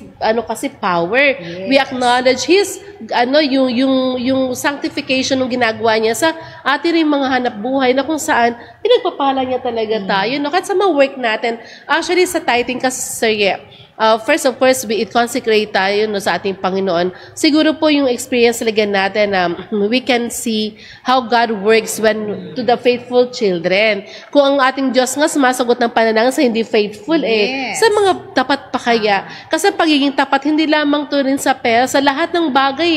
kasi power. Yes. We acknowledge His yung sanctification ng ginagawa niya sa ating rin mga hanap buhay na kung saan pinagpapala niya talaga tayo. No? Kahit sa mga work natin, actually sa tithing kasi sir, first of course, it consecrate tayo no, sa ating Panginoon. Siguro po yung experience talaga natin na we can see how God works when to the faithful children. Kung ang ating Diyos nga sumasagot ng panalangin sa hindi faithful, sa mga tapat pa kaya. Kasi pagiging tapat, hindi lamang to rin sa pera, sa lahat ng bagay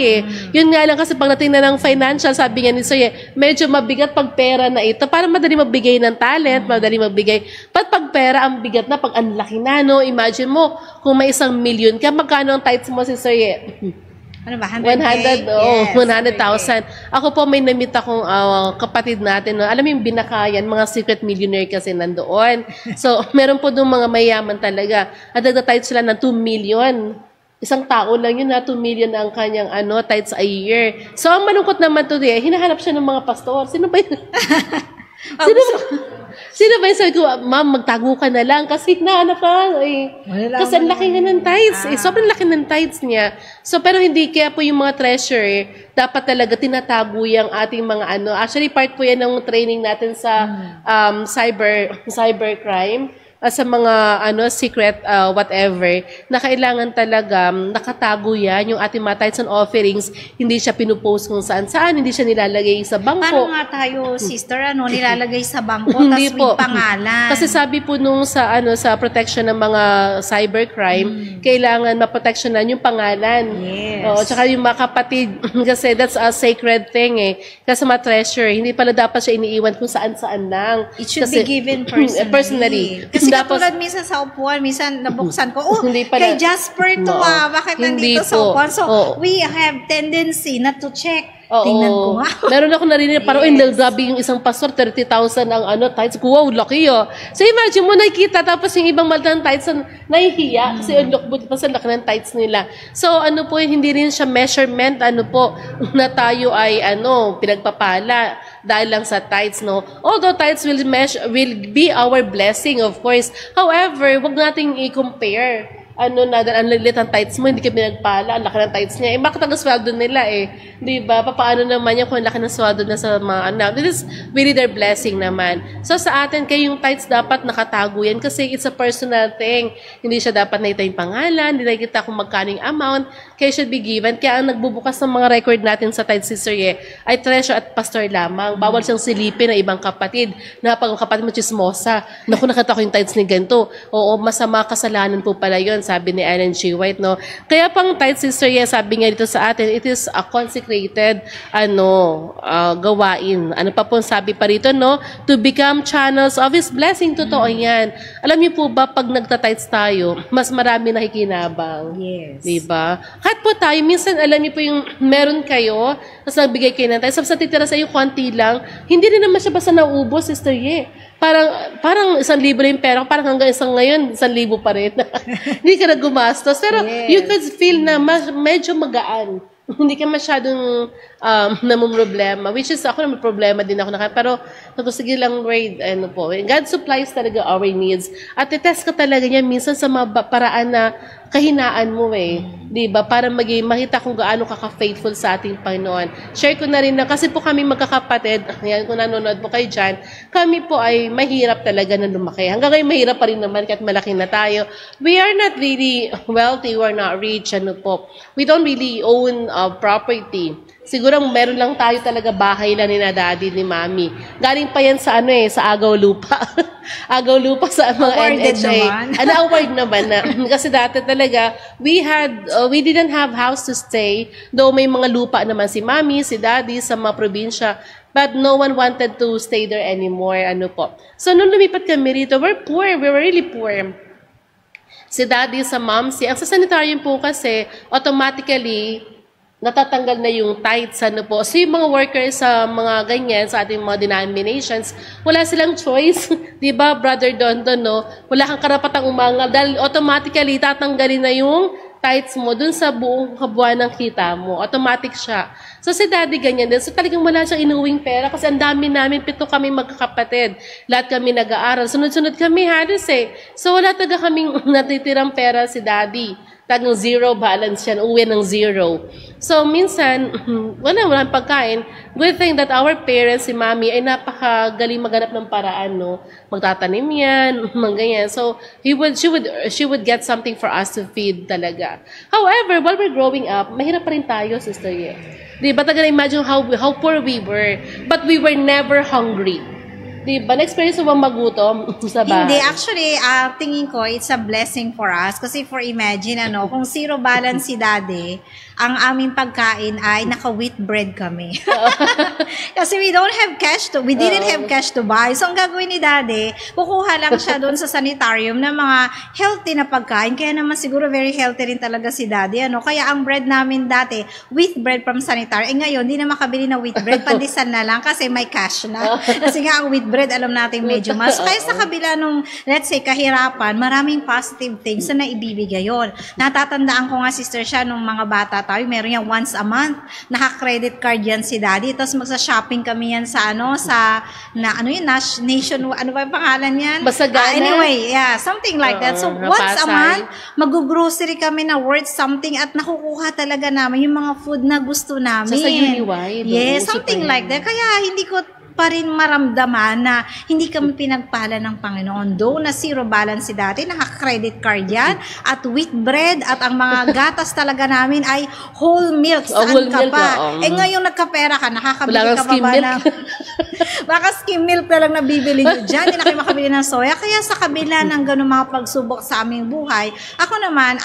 Yun nga lang kasi pagdating na ng financial, sabi nga ni Soye, medyo mabigat pag pera na ito. Para madali magbigay ng talent, madali magbigay. Pag pera, ang bigat na, pag ang laki na, no? Imagine mo, kung may 1 million ka, magkano ang tithes mo si Soye? Ano ba? 100,000. Ako po may namit akong kapatid natin. No? Alam mo yung binakayan, mga secret millionaire kasi nandoon. So, meron po doon mga mayaman talaga. At nagtatithes sila ng 2 million. Isang tao lang yun na 2 million na ang kanyang tithes a year. So, ang malungkot naman today, hinahanap siya ng mga pastor. Sino ba yun? Sino ba yung sabi ko, ma'am, magtago ka na lang kasi hinahanap ka. Kasi ang laki nga ng tithes. Sobrang laki ng tithes niya. So, pero hindi kaya po yung mga treasure, dapat talaga tinatago yung ating mga Actually, part po yan ng training natin sa cybercrime. Sa mga secret whatever, na kailangan talaga nakatago yan, yung ating mga tithes and offerings, hindi siya pinupost kung saan, hindi siya nilalagay sa bangko. Paano nga tayo, sister, nilalagay sa bangko, tas may pangalan? Kasi sabi po nung sa protection ng mga cybercrime, kailangan maproteksyonan yung pangalan. Yes. Tsaka yung mga kapatid, kasi that's a sacred thing Kasi mga treasure, hindi pala dapat siya iniiwan kung saan-saan lang. It should be given personally. Kasi katulad minsan sa upuan, minsan nabuksan ko, kay Jasper to bakit nandito sa upuan? So, we have tendency not to check. Tingnan ko nga. Meron ako narinig, parang grabe yung isang pastor, 30,000 ang tithes. Wow, laki So imagine mo, nakikita, tapos yung ibang malta ng tithes, nahihiya. Kasi buti pa sa laki ng tithes nila. So po, hindi rin siya measurement, na tayo ay, pinagpapala dahil lang sa tithes, no? Although tithes will be our blessing, of course. However, wag nating i-compare. Ang lilit ang tithes mo, hindi ka pinagpala, ang laki ng tithes niya. Bakit ang sweldo nila Di ba? Paano naman yan kung ang laki ng sweldo na sa mga This is really their blessing naman. So sa atin, kayong tithes dapat nakatago yan kasi it's a personal thing. Hindi siya dapat nakita yung pangalan, hindi nakita kung magkano yung amount, kaya should be given. Kaya ang nagbubukas ng mga record natin sa tithes sister ay treasure at pastor lamang. Bawal siyang silipin ng ibang kapatid. Na pag kapatid mo chismosa, naku, nakita ko yung tithes ni ganito. Oo, masama kasalanan po pala yun, sabi ni Ellen G. White, no? Kaya pang tithes sister, sabi nga dito sa atin, it is a consecrated gawain. Ano pa po sabi pa rito, no? To become channels of His blessing. Totoo yan. Alam niyo po ba, pag nagtatites tayo, mas marami nakikinabang. Yes. Diba? Kahit po tayo, minsan alam niyo po yung meron kayo, tapos nagbigay kayo ng tithes, sa titira sa iyo, konti lang, hindi rin naman siya basta nauubos, sister parang 1,000 na yung pera, parang hanggang isang ngayon, 1,000 pa rin. Hindi ka na gumastos. Pero you could feel na medyo magaan. Hindi ka masyadong namumroblema. Which is, ako naman problema din ako pero sige lang, Lord, God supplies talaga our needs. At i-test ka talaga niya minsan sa mga paraan na kahinaan mo Diba? Para makita kung gaano ka-faithful sa ating Panginoon. Share ko na rin na, kasi po kami magkakapatid, yan, kung nanonood po kayo dyan, kami po ay mahirap talaga na lumaki. Hanggang ngayon mahirap pa rin naman kahit malaki na tayo. We are not really wealthy, we are not rich, We don't really own property. Siguro meron lang tayo talaga bahay lang ni na daddy, ni mami. Galing pa yan sa sa agaw lupa. Agaw lupa sa mga Awarded NHA. naman. Award naman na. Kasi dati talaga, we didn't have house to stay. Though may mga lupa naman si mami, si daddy, sa mga probinsya. But no one wanted to stay there anymore. So, nung lumipat kami rito, we're poor. We were really poor. Si daddy, sa mom, ang sa sanitarium po kasi, automatically, natatanggal na yung tithes, So, yung mga workers sa mga ganyan, sa ating mga denominations, wala silang choice. Di ba, Brother Dondon, Wala kang karapatang umangal dahil automatically tatanggalin na yung tithes mo dun sa buong kabuuan ng kita mo. Automatic siya. So, si daddy ganyan din. So, talagang wala siyang inuwing pera kasi ang dami namin, 7 kami magkakapatid. Lahat kami nag-aaral. Sunod-sunod kami halos So, wala talaga kaming natitirang pera si daddy. Tagang zero balance yan, uwi ng zero. So, minsan, walang pagkain. Good thing that our parents, si mami, ay napakagaling maghanap ng paraan, Magtatanim yan, ganyan. So, she would get something for us to feed talaga. However, while we're growing up, mahirap pa rin tayo, Sister Ye. Di ba taga imagine how poor we were, but we were never hungry. Diba? Na-experience mo bang magutom sa bahay? Hindi. Actually, tingin ko, it's a blessing for us. Kasi for imagine, kung zero balance si daddy, ang aming pagkain ay naka-wheat bread kami. Kasi we didn't have cash to buy. So, ang gagawin ni daddy, kukuha lang siya doon sa sanitarium ng mga healthy na pagkain. Kaya naman siguro very healthy rin talaga si daddy. Kaya ang bread namin dati, wheat bread from sanitarium. Ngayon, hindi na makabili na wheat bread, pandisan na lang kasi may cash na. Kasi nga, ang wheat bread, alam natin medyo mas. Kaya sa kabila nung, let's say, kahirapan, maraming positive things na naibibigay yon. Natatandaan ko nga, Sister Sha, nung mga bata tayo, meron yan once a month, naka-credit card yan si daddy, tapos magsa-shopping kami yan sa nation, ano ba yung pangalan yan? Basagana? Anyway, yeah, something like that. So, once a month, mag-grocery kami na worth something at nakukuha talaga namin yung mga food na gusto namin. Sa Uniwide. Yes, something like that. Kaya hindi ko pa rin maramdaman na hindi kami pinagpala ng Panginoon. Though na zero balance si dati, naka-credit card yan, at wheat bread, at ang mga gatas talaga namin ay whole milk. Saan ka pa? Ngayong nagkapera ka, nakakabili ka pa ba ng... Baka skim milk na lang nabibili nyo dyan. Hindi na kayo makabili ng soya. Kaya sa kabila ng ganun mga pagsubok sa aming buhay, ako naman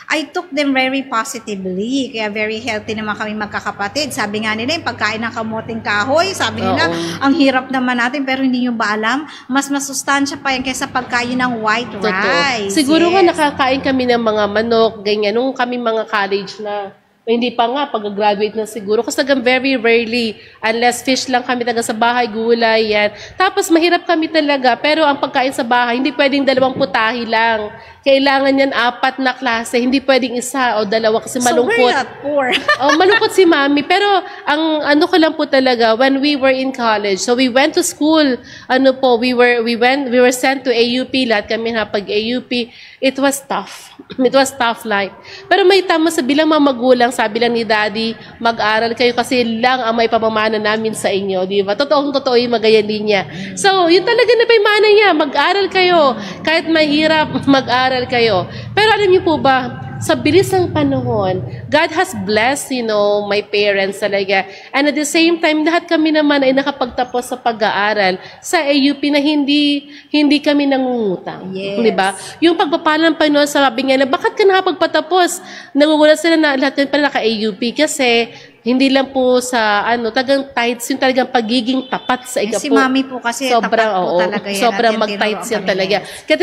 I took them very positively. Kaya very healthy naman kami magkakapatid. Sabi nga nila, yung pagkain ng kamuting kahoy, sabi nila, ang hirap naman natin, pero hindi nyo ba alam, mas masustansya pa yan kaysa pagkain ng white rice. Siguro nga nakakain kami ng mga manok, ganyan, nung kami mga college na. Hindi pa nga, pag-graduate na siguro. Kasi very rarely, unless fish lang kami taga sa bahay, gulay, yan. Tapos mahirap kami talaga, pero ang pagkain sa bahay, hindi pwedeng 2 putahe lang. Kailangan yan 4 na klase, hindi pwedeng 1 o 2 kasi malungkot. So we're not poor. Malungkot si mami. Pero ang ano ko lang po talaga, when we were in college, so we went to school, we were sent to AUP, lahat kami pag-AUP, it was tough. It was tough life. Pero may tama sa bilang mga magulang, sabi lang ni daddy, mag-aral kayo kasi lang ang may pamamana namin sa inyo, di ba? Totoo yung magayanin niya. So, yun talaga na paimana niya, mag-aral kayo. Kahit mahirap, mag-aral kayo. Pero alam niyo po ba, sa bilis ng panahon, God has blessed, my parents talaga. And at the same time, lahat kami naman ay nakapagtapos sa pag-aaral sa AUP na hindi kami nangungutang. Yes. Diba? Yung pagpapalang Panginoon, sabi nga na, bakit ka nakapagpatapos? Nangungulat sila na lahat yun pala naka-AUP kasi hindi lang po sa tagang tithes, yung talagang pagiging tapat sa ika Si po. mami po kasi sobrang, tapat po talaga yan. Sobrang mag-tithes yan talaga. Kaya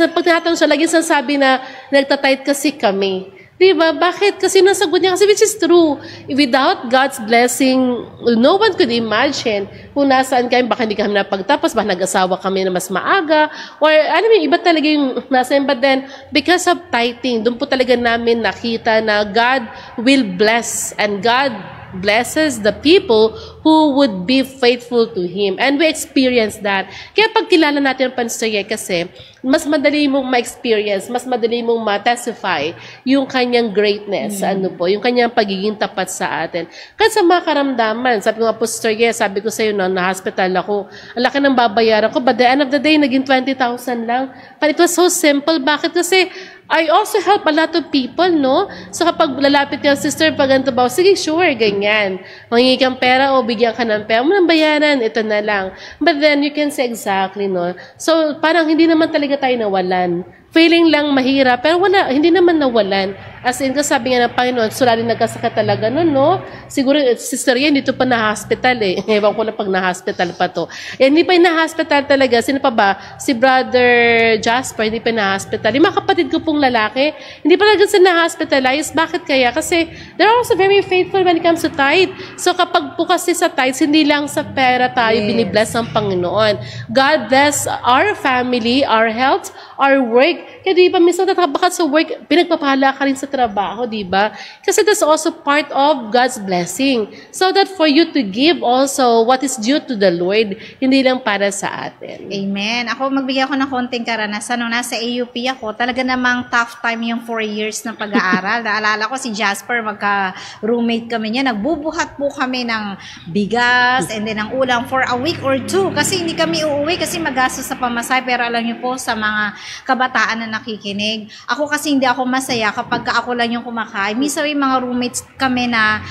pag tinatanong siya, sabi na nagta-tithe kasi kami. Diba? Bakit? Kasi nasagot niya. Kasi which is true. Without God's blessing, no one could imagine kung nasaan kami. Baka hindi kami napagtapos. Baka nag-asawa kami na mas maaga. Or alam mo, iba talaga yung nasa. But then, because of tithing, doon po talaga namin nakita na God will bless. And God blesses the people who would be faithful to Him. And we experience that. Kaya pag kilala natin ang Pastor Ye, kasi mas madali mong ma-experience, mas madali mong ma-testify yung kanyang greatness, yung kanyang pagiging tapat sa atin. Kasi sa mga karamdaman, sabi ko nga, Pastor Ye, sabi ko sa'yo na na-hospital ako, ang laki ng babayaran ko, but the end of the day, naging 20,000 lang. But it was so simple. Bakit? Kasi I also help a lot of people, no? So kapag lalapit yung sister, pag ganito ba, sige, sure, ganyan. Mangingi kang pera o bigyan ka ng pera, mo nang bayaran, ito na lang. But then you can say exactly, no? So parang hindi naman talaga tayo nawalan. Feeling lang mahirap, pero wala, hindi naman nawalan. As in, sabi nga ng Panginoon, sula rin nagkasakit talaga nun, no? Siguro, sister yan, dito pa na-hospital eh. Ewan ko na pag na-hospital pa to. Eh, hindi pa na-hospital talaga. Sino pa ba? Si Brother Jasper, hindi pa na-hospital. Yung mga kapatid ko pong lalaki, hindi pa talaga sila na-hospitalize. Bakit kaya? Kasi they're also very faithful when it comes to tithe. So kapag po kasi sa tithes, hindi lang sa pera tayo binibless ng Panginoon. God bless our family, our health, our work. Kaya di ba, minsan baka sa work, pinagpapala ka rin sa trabaho, di ba? Kasi that's also part of God's blessing. So that for you to give also what is due to the Lord, hindi lang para sa atin. Amen. Ako, magbigay ako ng konting karanasan. Nung nasa AUP ako, talaga namang tough time yung 4 years na pag-aaral. Naalala ko si Jasper, magka-roommate kami niya. Nagbubuhat po kami ng bigas and then ng ulam for a week or 2. Kasi hindi kami uuwi kasi magastos sa pamasay. Pero alam niyo po, sa mga kabataan na nakikinig, ako kasi hindi ako masaya kapag ako lang yung kumakain. Minsan may mga roommates kami na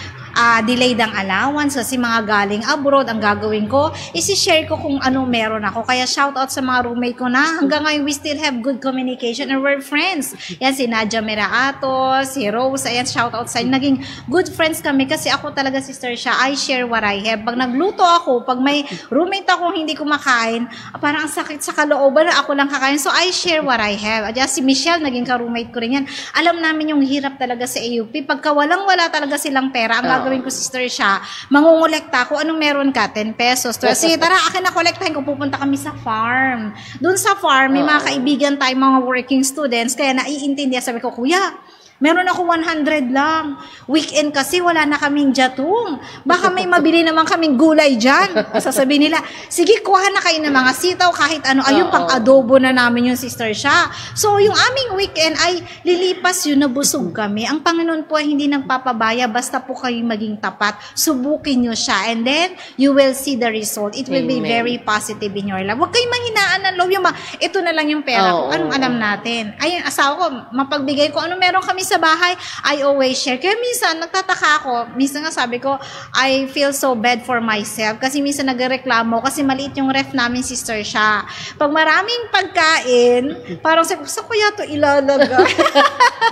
delayed ang allowance kasi mga galing abroad, ang gagawin ko, isi-share ko kung ano meron ako. Kaya shout out sa mga roommate ko na hanggang ngayon we still have good communication and we're friends. Yan, si Nadia Meraato, si Rose, ayan, shout out sa inyo. Naging good friends kami kasi ako talaga, sister siya, I share what I have. Pag nagluto ako, pag may roommate ako hindi kumakain, parang ang sakit sa kalooban na ako lang kakain. So I share what I have. At si Michelle, naging ka-roommate ko rin yan. Alam namin yung hirap talaga sa AUP. Pagka walang-wala talaga silang pera, ang gagawin ko, sister siya, mangungulekta ko, anong meron ka? 10 pesos. Sige, tara, akin na kolektahin ko, pupunta kami sa farm. Doon sa farm, may mga kaibigan tayo, mga working students, kaya naiintindihan, sabi ko, kuya, meron ako 100 lang. Weekend kasi wala na kaming jatong. Baka may mabili naman kaming gulay dyan. Sasabihin nila, sige, kuha na kayo ng mga sitaw kahit ano. Ayun, pang adobo na namin yung sister siya. So, yung aming weekend ay lilipas yun, nabusog kami. Ang Panginoon po ay hindi nagpapabaya, basta po kayo maging tapat. Subukin nyo siya. And then, you will see the result. It will be very positive in your life. Huwag kayong manghinaan ng loob. Ito na lang yung pera ko. Anong alam natin? Ayun, asawa ko, mapagbigay ko. Ano meron kami sa bahay, I always share. Kaya minsan, nagtataka ako. Minsan nga sabi ko, I feel so bad for myself. Kasi minsan nagreklamo kasi maliit yung ref namin, sister siya. Pag maraming pagkain, parang sa kuya to ilalagay.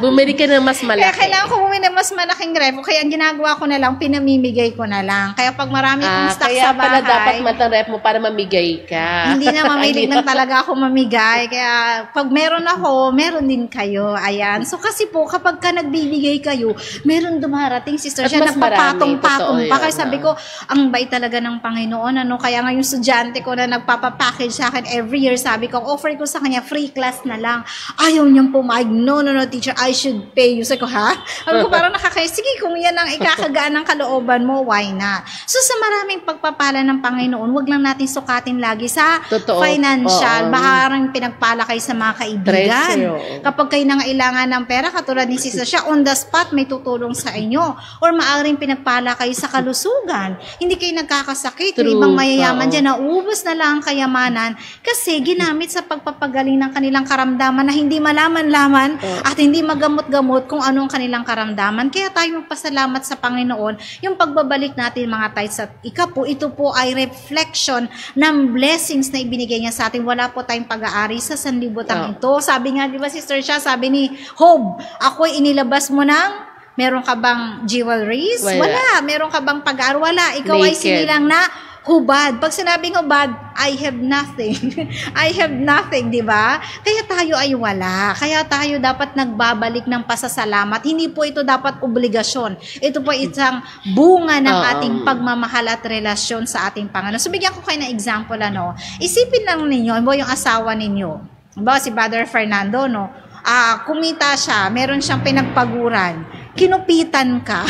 Bumili ka ng mas malaki. Kaya kailangan ko bumili ng mas malaking ref. Kaya ang ginagawa ko na lang, pinamimigay ko na lang. Kaya pag marami kong stock sa bahay. Kaya pala dapat matang ref mo para mamigay ka. Hindi na mamilig lang talaga ako mamigay. Kaya pag meron ako, meron din kayo. Ayan. So kasi po, kapag ka nagbibigay kayo, meron dumarating, sister siya, nagpapatong-patong pa. Kaya sabi ko, ang bait talaga ng Panginoon. Ano? Kaya nga yung estudyante ko na nagpapapackage sa akin every year, sabi ko, offer ko sa kanya, free class na lang. Ayaw niyang pumayag. No, teacher, I should pay you. Sabi ko, ha? Sabi ko, parang nakakaya, sige, kung yan ang ikakagaan ng kalooban mo, why not? So, sa maraming pagpapala ng Panginoon, wag lang natin sukatin lagi sa financial. Baka rin pinagpala kayo sa mga kaibigan. Kapag kayo nangailangan ng pera, katulad ni sister siya, on the spot, may tutulong sa inyo. Or maaaring pinagpala kayo sa kalusugan. Hindi kayo nagkakasakit. Yung ibang mayayaman dyan, naubos na lang ang kayamanan kasi ginamit sa pagpapagaling ng kanilang karamdaman na hindi malaman-laman at hindi magamot-gamot kung anong kanilang karamdaman. Kaya tayo magpasalamat sa Panginoon. Yung pagbabalik natin mga tithes at ito po ay reflection ng blessings na ibinigay niya sa atin. Wala po tayong pag-aari sa sanlibutan ito. Sabi nga, di ba, sister siya, sabi ni Hob, ako'y inilabas mo ng, meron ka bang jewelries? Wala. Meron ka bang pag-aaral? Wala. Ikaw naked. Ay sinilang na hubad. Pag sinabing hubad, I have nothing. I have nothing, di ba? Kaya tayo ay wala. Kaya tayo dapat nagbabalik ng pasasalamat. Hindi po ito dapat obligasyon. Ito po isang bunga ng ating pagmamahal at relasyon sa ating Panginoon. So, bigyan ko kayo ng example, Isipin lang ninyo, yung asawa ninyo. Si Brother Fernando, kumita siya, meron siyang pinagpaguran, kinupitan ka.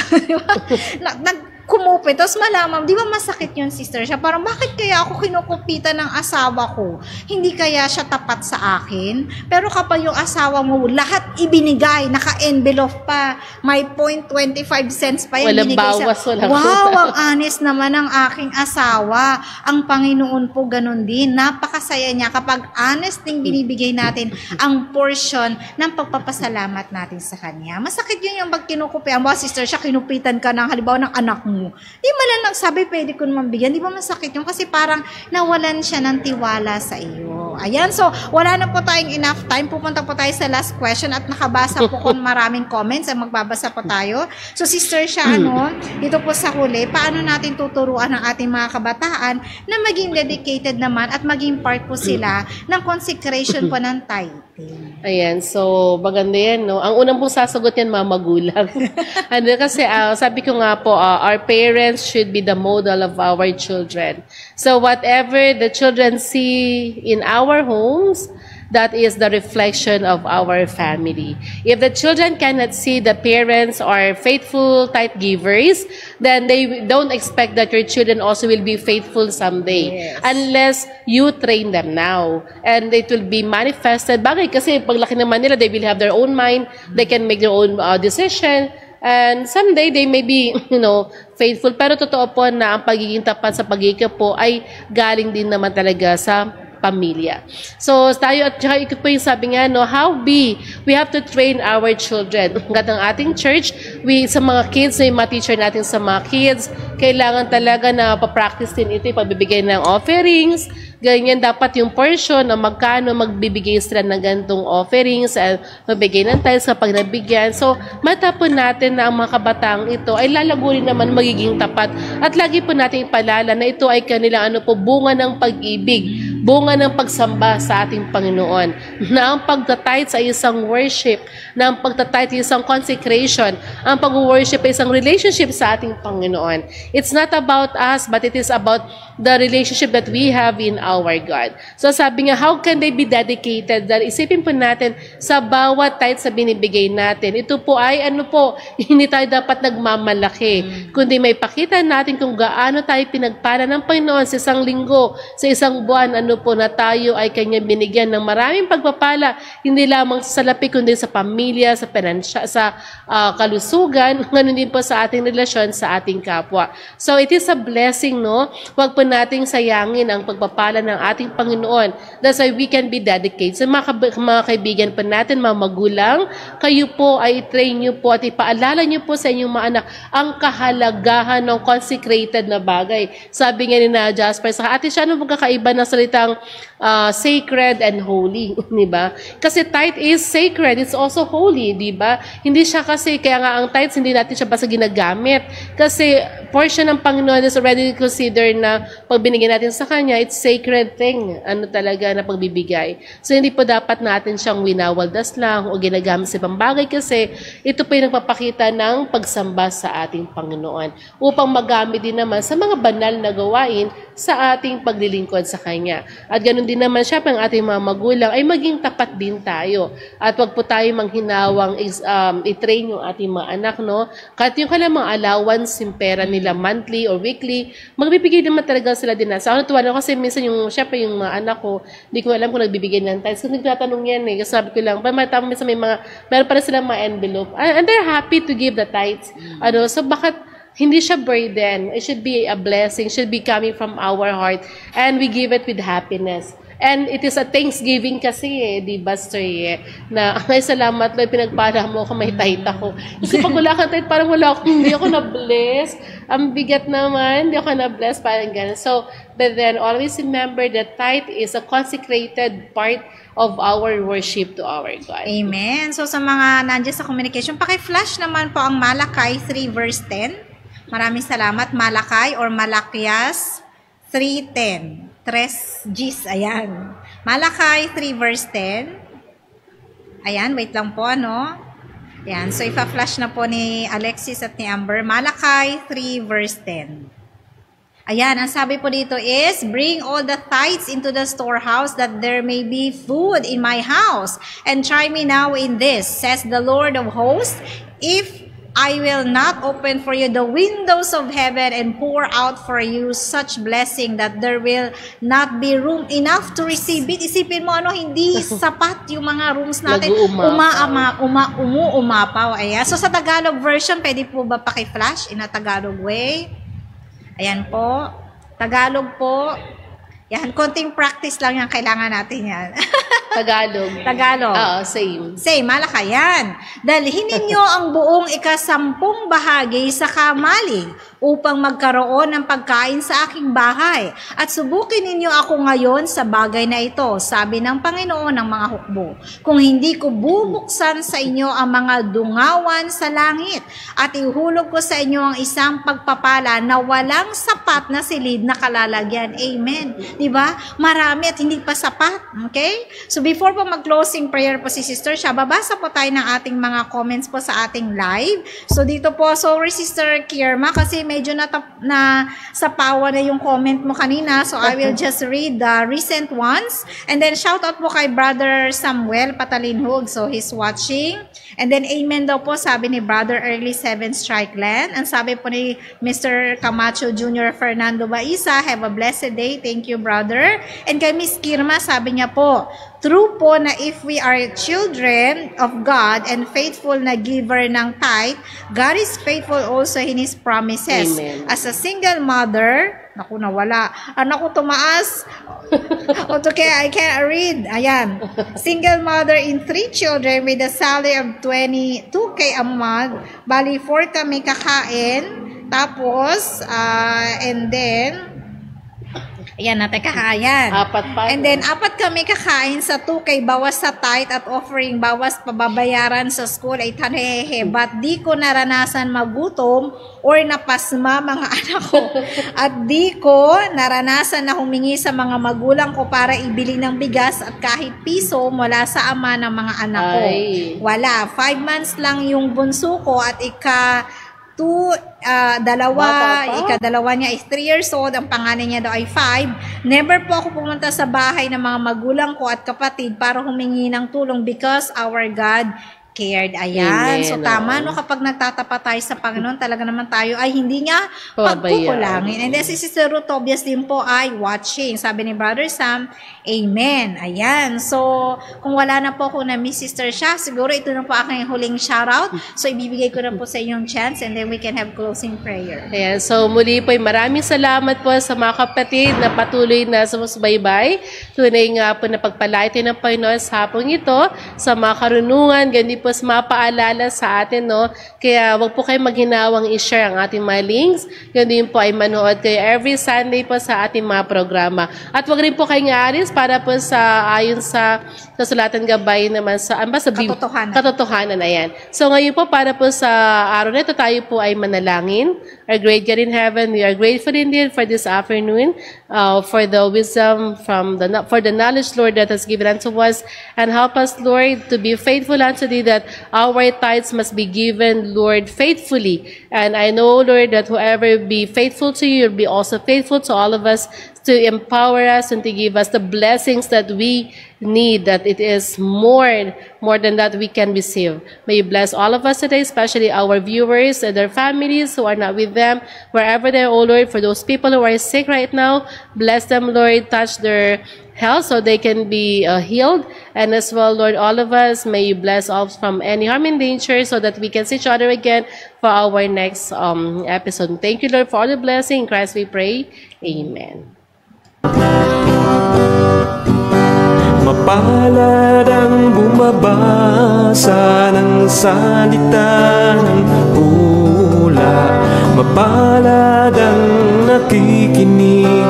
Kumupit, tapos malaman, di ba masakit yun, sister siya? Parang, bakit kaya ako kinukupitan ng asawa ko? Hindi kaya siya tapat sa akin? Pero kapag yung asawa mo, lahat ibinigay, naka-envelope pa, may 0.25 pa yan, walang bawas, walang wow, ang honest naman ng aking asawa. Ang Panginoon po ganun din. Napakasaya niya kapag honest ding binibigay natin ang portion ng pagpapasalamat natin sa Kanya. Masakit yun yung pag kinukupitan. Sister siya, kinupitan ka ng halimbawa ng anak mo. Di mo lang nagsabi, pwede ko naman bigyan. Di ba masakit yun? Kasi parang nawalan siya ng tiwala sa iyo. Ayan, so wala na po tayong enough time. Pupunta po tayo sa last question at nakabasa po kung maraming comments. Magbabasa po tayo. So sister siya, dito po sa huli, paano natin tuturuan ang ating mga kabataan na maging dedicated naman at maging part po sila ng consecration po ng tithing. Ayan, so maganda yan, no? Ang unang pong sasagot yan, mga magulang. Kasi sabi ko nga po, our parents should be the model of our children. So whatever the children see in our homes, that is the reflection of our family. If the children cannot see the parents are faithful tithe givers, then they don't expect that your children also will be faithful someday. Yes. Unless you train them now. And it will be manifested. Bagay kasi paglaki naman nila, they will have their own mind. They can make their own decision. And someday, they may be, faithful. Pero totoo po na ang pagiging tapat sa pagiging po ay galing din naman talaga sa pamilya. So, tayo at saka ito po yung sabi nga, how we have to train our children. Hanggat ang ating church, sa mga kids, yung mga teacher natin sa mga kids, kailangan talaga na papractice din ito, yung pagbibigay ng offerings, ganyan dapat yung portion na magkano magbibigay sila ng ganitong offerings at magbigay ng tithes kapag nabigyan. So, matapon natin na ang mga kabatang ito ay lalagunin naman magiging tapat. At lagi po natin ipalala na ito ay kanilang bunga ng pag-ibig, bunga ng pagsamba sa ating Panginoon. Na ang pagtatithes ay isang worship, na ang pagtatithes ay isang consecration, ang pag-worship ay isang relationship sa ating Panginoon. It's not about us, but it is about the relationship that we have in our God. So sabi nga, how can they be dedicated? Dahil isipin po natin, sa bawat tithes na binibigay natin, ito po ay hindi tayo dapat nagmamalaki. Kundi may pakita natin kung gaano tayo pinagpala ng Panginoon sa isang linggo, sa isang buwan, na tayo ay Kanya binigyan ng maraming pagpapala, hindi lamang sa salapi, kundi sa pamilya, sa pinansya, sa kalusugan, ganun din po sa ating relasyon sa ating kapwa. So it is a blessing, Huwag po nating sayangin ang pagpapala ng ating Panginoon. That's why we can be dedicated. So mga kaibigan po natin, mga magulang, kayo po ay train nyo po at ipaalala nyo po sa inyong mga anak ang kahalagahan ng consecrated na bagay. Sabi nga ni na Jasper, sa ate siya, ano magkakaiba ng salitang sacred and holy, di ba? Kasi tithe is sacred, it's also holy, di ba? Hindi siya kasi, kaya nga ang tithes, hindi natin siya basta ginagamit. Kasi portion ng Panginoon is already considered na pag binigyan natin sa Kanya, it's sacred thing, talaga na pagbibigay. So hindi po dapat natin siyang winawaldas lang o ginagamit sa ibang bagay kasi ito po yung nagpapakita ng pagsamba sa ating Panginoon upang magamit din naman sa mga banal na gawain sa ating paglilingkod sa Kanya. At ganoon din naman siya, ang ating mga magulang ay maging tapat din tayo. At wag po tayo manghinawang i-train yung ating mga anak, Kahit yung kailang mga allowance, yung pera nila monthly or weekly, magbibigay naman talaga sila din. Sa ako natuwa kasi minsan syempre yung mga anak ko, hindi ko alam kung nagbibigay ng tithes. Kasi nagtatanong yan Kasi sabi ko lang, minsan meron pa rin silang mga envelope. And they're happy to give the tithes. So bakit hindi siya burden? It should be a blessing. It should be coming from our heart. And we give it with happiness. And it is a Thanksgiving kasi di ba, sir, na ay salamat Lord, pinagpala mo ako, may tithe ako. Kasi pag wala kang tithe, parang hindi ako na-bless. Ang bigat naman, hindi ako na-bless, parang ganun. So, but then always remember that tithe is a consecrated part of our worship to our God. Amen. So, sa mga nandiyan sa communication, paki-flash naman po ang Malakay 3 verse 10. Maraming salamat, Malakay or Malakias 3:10. Tres Gs, ayan. Malakay 3 verse 10. Ayan, wait lang po, no? Ayan, so ipa-flash na po ni Alexis at ni Amber. Malakay 3 verse 10. Ayan, ang sabi po dito is, bring all the tithes into the storehouse that there may be food in my house. And try me now in this, says the Lord of hosts, if I will not open for you the windows of heaven and pour out for you such blessing that there will not be room enough to receive it. Isipin mo, hindi sapat yung mga rooms natin. Umuumapaw. Ayan. So, sa Tagalog version, pwede po ba paki-flash in a Tagalog way? Ayan po. Tagalog po. Yan, konting practice lang yan. Kailangan natin yan. Tagalog. Tagalog. Oo, same. Same, malakayan. Dalhin ninyo ang buong ika-10 bahagi sa kamalig upang magkaroon ng pagkain sa aking bahay. At subukin ninyo ako ngayon sa bagay na ito, sabi ng Panginoon ng mga hukbo. Kung hindi ko bubuksan sa inyo ang mga dungawan sa langit at ihulog ko sa inyo ang isang pagpapala na walang sapat na silid na kalalagyan. Amen. Diba? Marami at hindi pa sapat. Okay? So before po mag-closing prayer po si Sister Sha, babasa po tayo ng ating mga comments po sa ating live. So dito po, sorry Sister Kierma kasi medyo sapawa na yung comment mo kanina. So I will just read the recent ones. And then shout out po kay Brother Samuel Patalinhog. So he's watching. And then amen daw po sabi ni Brother Early 7 Strike Land. Ang sabi po ni Mr. Camacho Jr. Fernando Baisa, have a blessed day. Thank you, brother. And kay Miss Kirma, sabi niya po, true po na if we are children of God and faithful na giver ng tithe, God is faithful also in His promises. Amen. As a single mother, naku, nawala. Anak ko tumaas. Okay, I can't read. Ayan. Single mother in 3 children with a salary of 22K a month. Bali, 4 kami kakain. Tapos, and then, ayan natin kakain. 4 pa. And then, 4 kami kakain sa 2K, bawas sa tithe at offering, bawas pababayaran sa school, ay tanehehe. But di ko naranasan magutom or napasma mga anak ko. At di ko naranasan na humingi sa mga magulang ko para ibili ng bigas at kahit piso mula sa ama ng mga anak ko. Ay. Wala. 5 months lang yung bunso ko at ikadalawa niya is 3 years old, ang panganay niya daw ay 5. Never po ako pumunta sa bahay ng mga magulang ko at kapatid para humingi ng tulong because our God cared. Ayan. Amen. So, tama, no? Kapag nagtatapat tayo sa Panginoon, talaga naman tayo ay hindi niya pagkukulangin. And then, si Sister Ruth Tobias din po ay watching. Sabi ni Brother Sam, Amen. Ayan. So, kung wala na po ako na Miss Sister Sha, siguro ito na po aking huling shoutout. So, ibibigay ko na po sa inyong chance and then we can have closing prayer. Ayan, so muli po maraming salamat po sa mga kapatid na patuloy na sumusubaybay. Tunay nga po na pagpalaito ng Panginoon sa hapong ito, sa mga karunungan, ganyan po sa mga paalala sa atin, no? Kaya wag po kayo maghinawang i-share ang ating mga links. Ganyan po ay manood kayo every Sunday po sa ating mga programa. At wag rin po kayong aalis para po sa ayon sa kasulatan gabay naman sa katotohanan. Ayan. So ngayon po para po sa araw na ito tayo po ay manalangin. Our great God in heaven, we are grateful indeed for this afternoon, for the wisdom for the knowledge, Lord, that has given unto us, and help us, Lord, to be faithful unto Thee, that our tithes must be given, Lord, faithfully. And I know, Lord, that whoever be faithful to You will be also faithful to all of us, to empower us and to give us the blessings that we need, that it is more than that we can receive. May You bless all of us today, especially our viewers and their families who are not with them, wherever they are, oh Lord. For those people who are sick right now, bless them, Lord, touch their health so they can be healed. And as well, Lord, all of us, may You bless us from any harm and danger so that we can see each other again for our next episode. Thank You, Lord, for all the blessing. In Christ we pray. Amen. Mapalad ang bumabasa ng salita ng pula. Mapalad ang nakikinig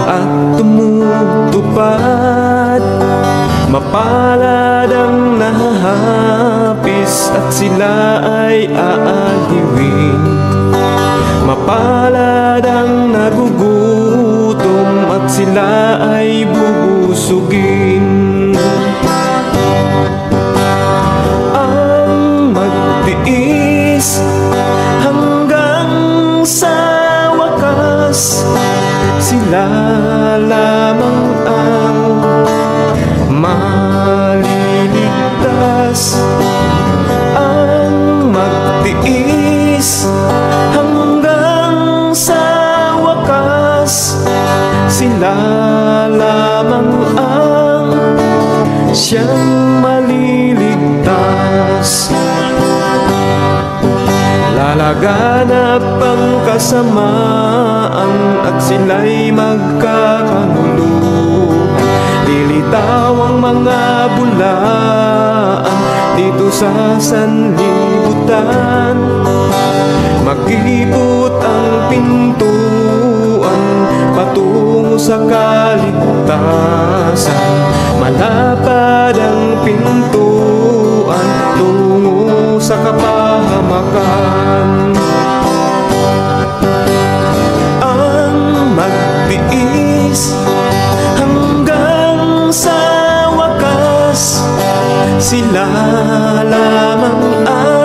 at tumutupad. Mapalad ang nahahapis at sila ay aaliwin. Mapalad ang nagugutom sila ay bubusugin. Ang magtiis hanggang sa wakas, sila lamang ang maliligtas. Ang magtiis hanggang sa wakas, sila lamang ang siyang maliligtas. Lalaganap ang kasamaan at sila'y magkakanuluhan. Lilitaw ang mga bulaan dito sa sanlibutan. Mag-ibot ang pintuan patungo sa kaligtasan. Malapad ang pintuan tungo sa kapahamakan. Ang magtiis hanggang sa wakas, sila lamang ang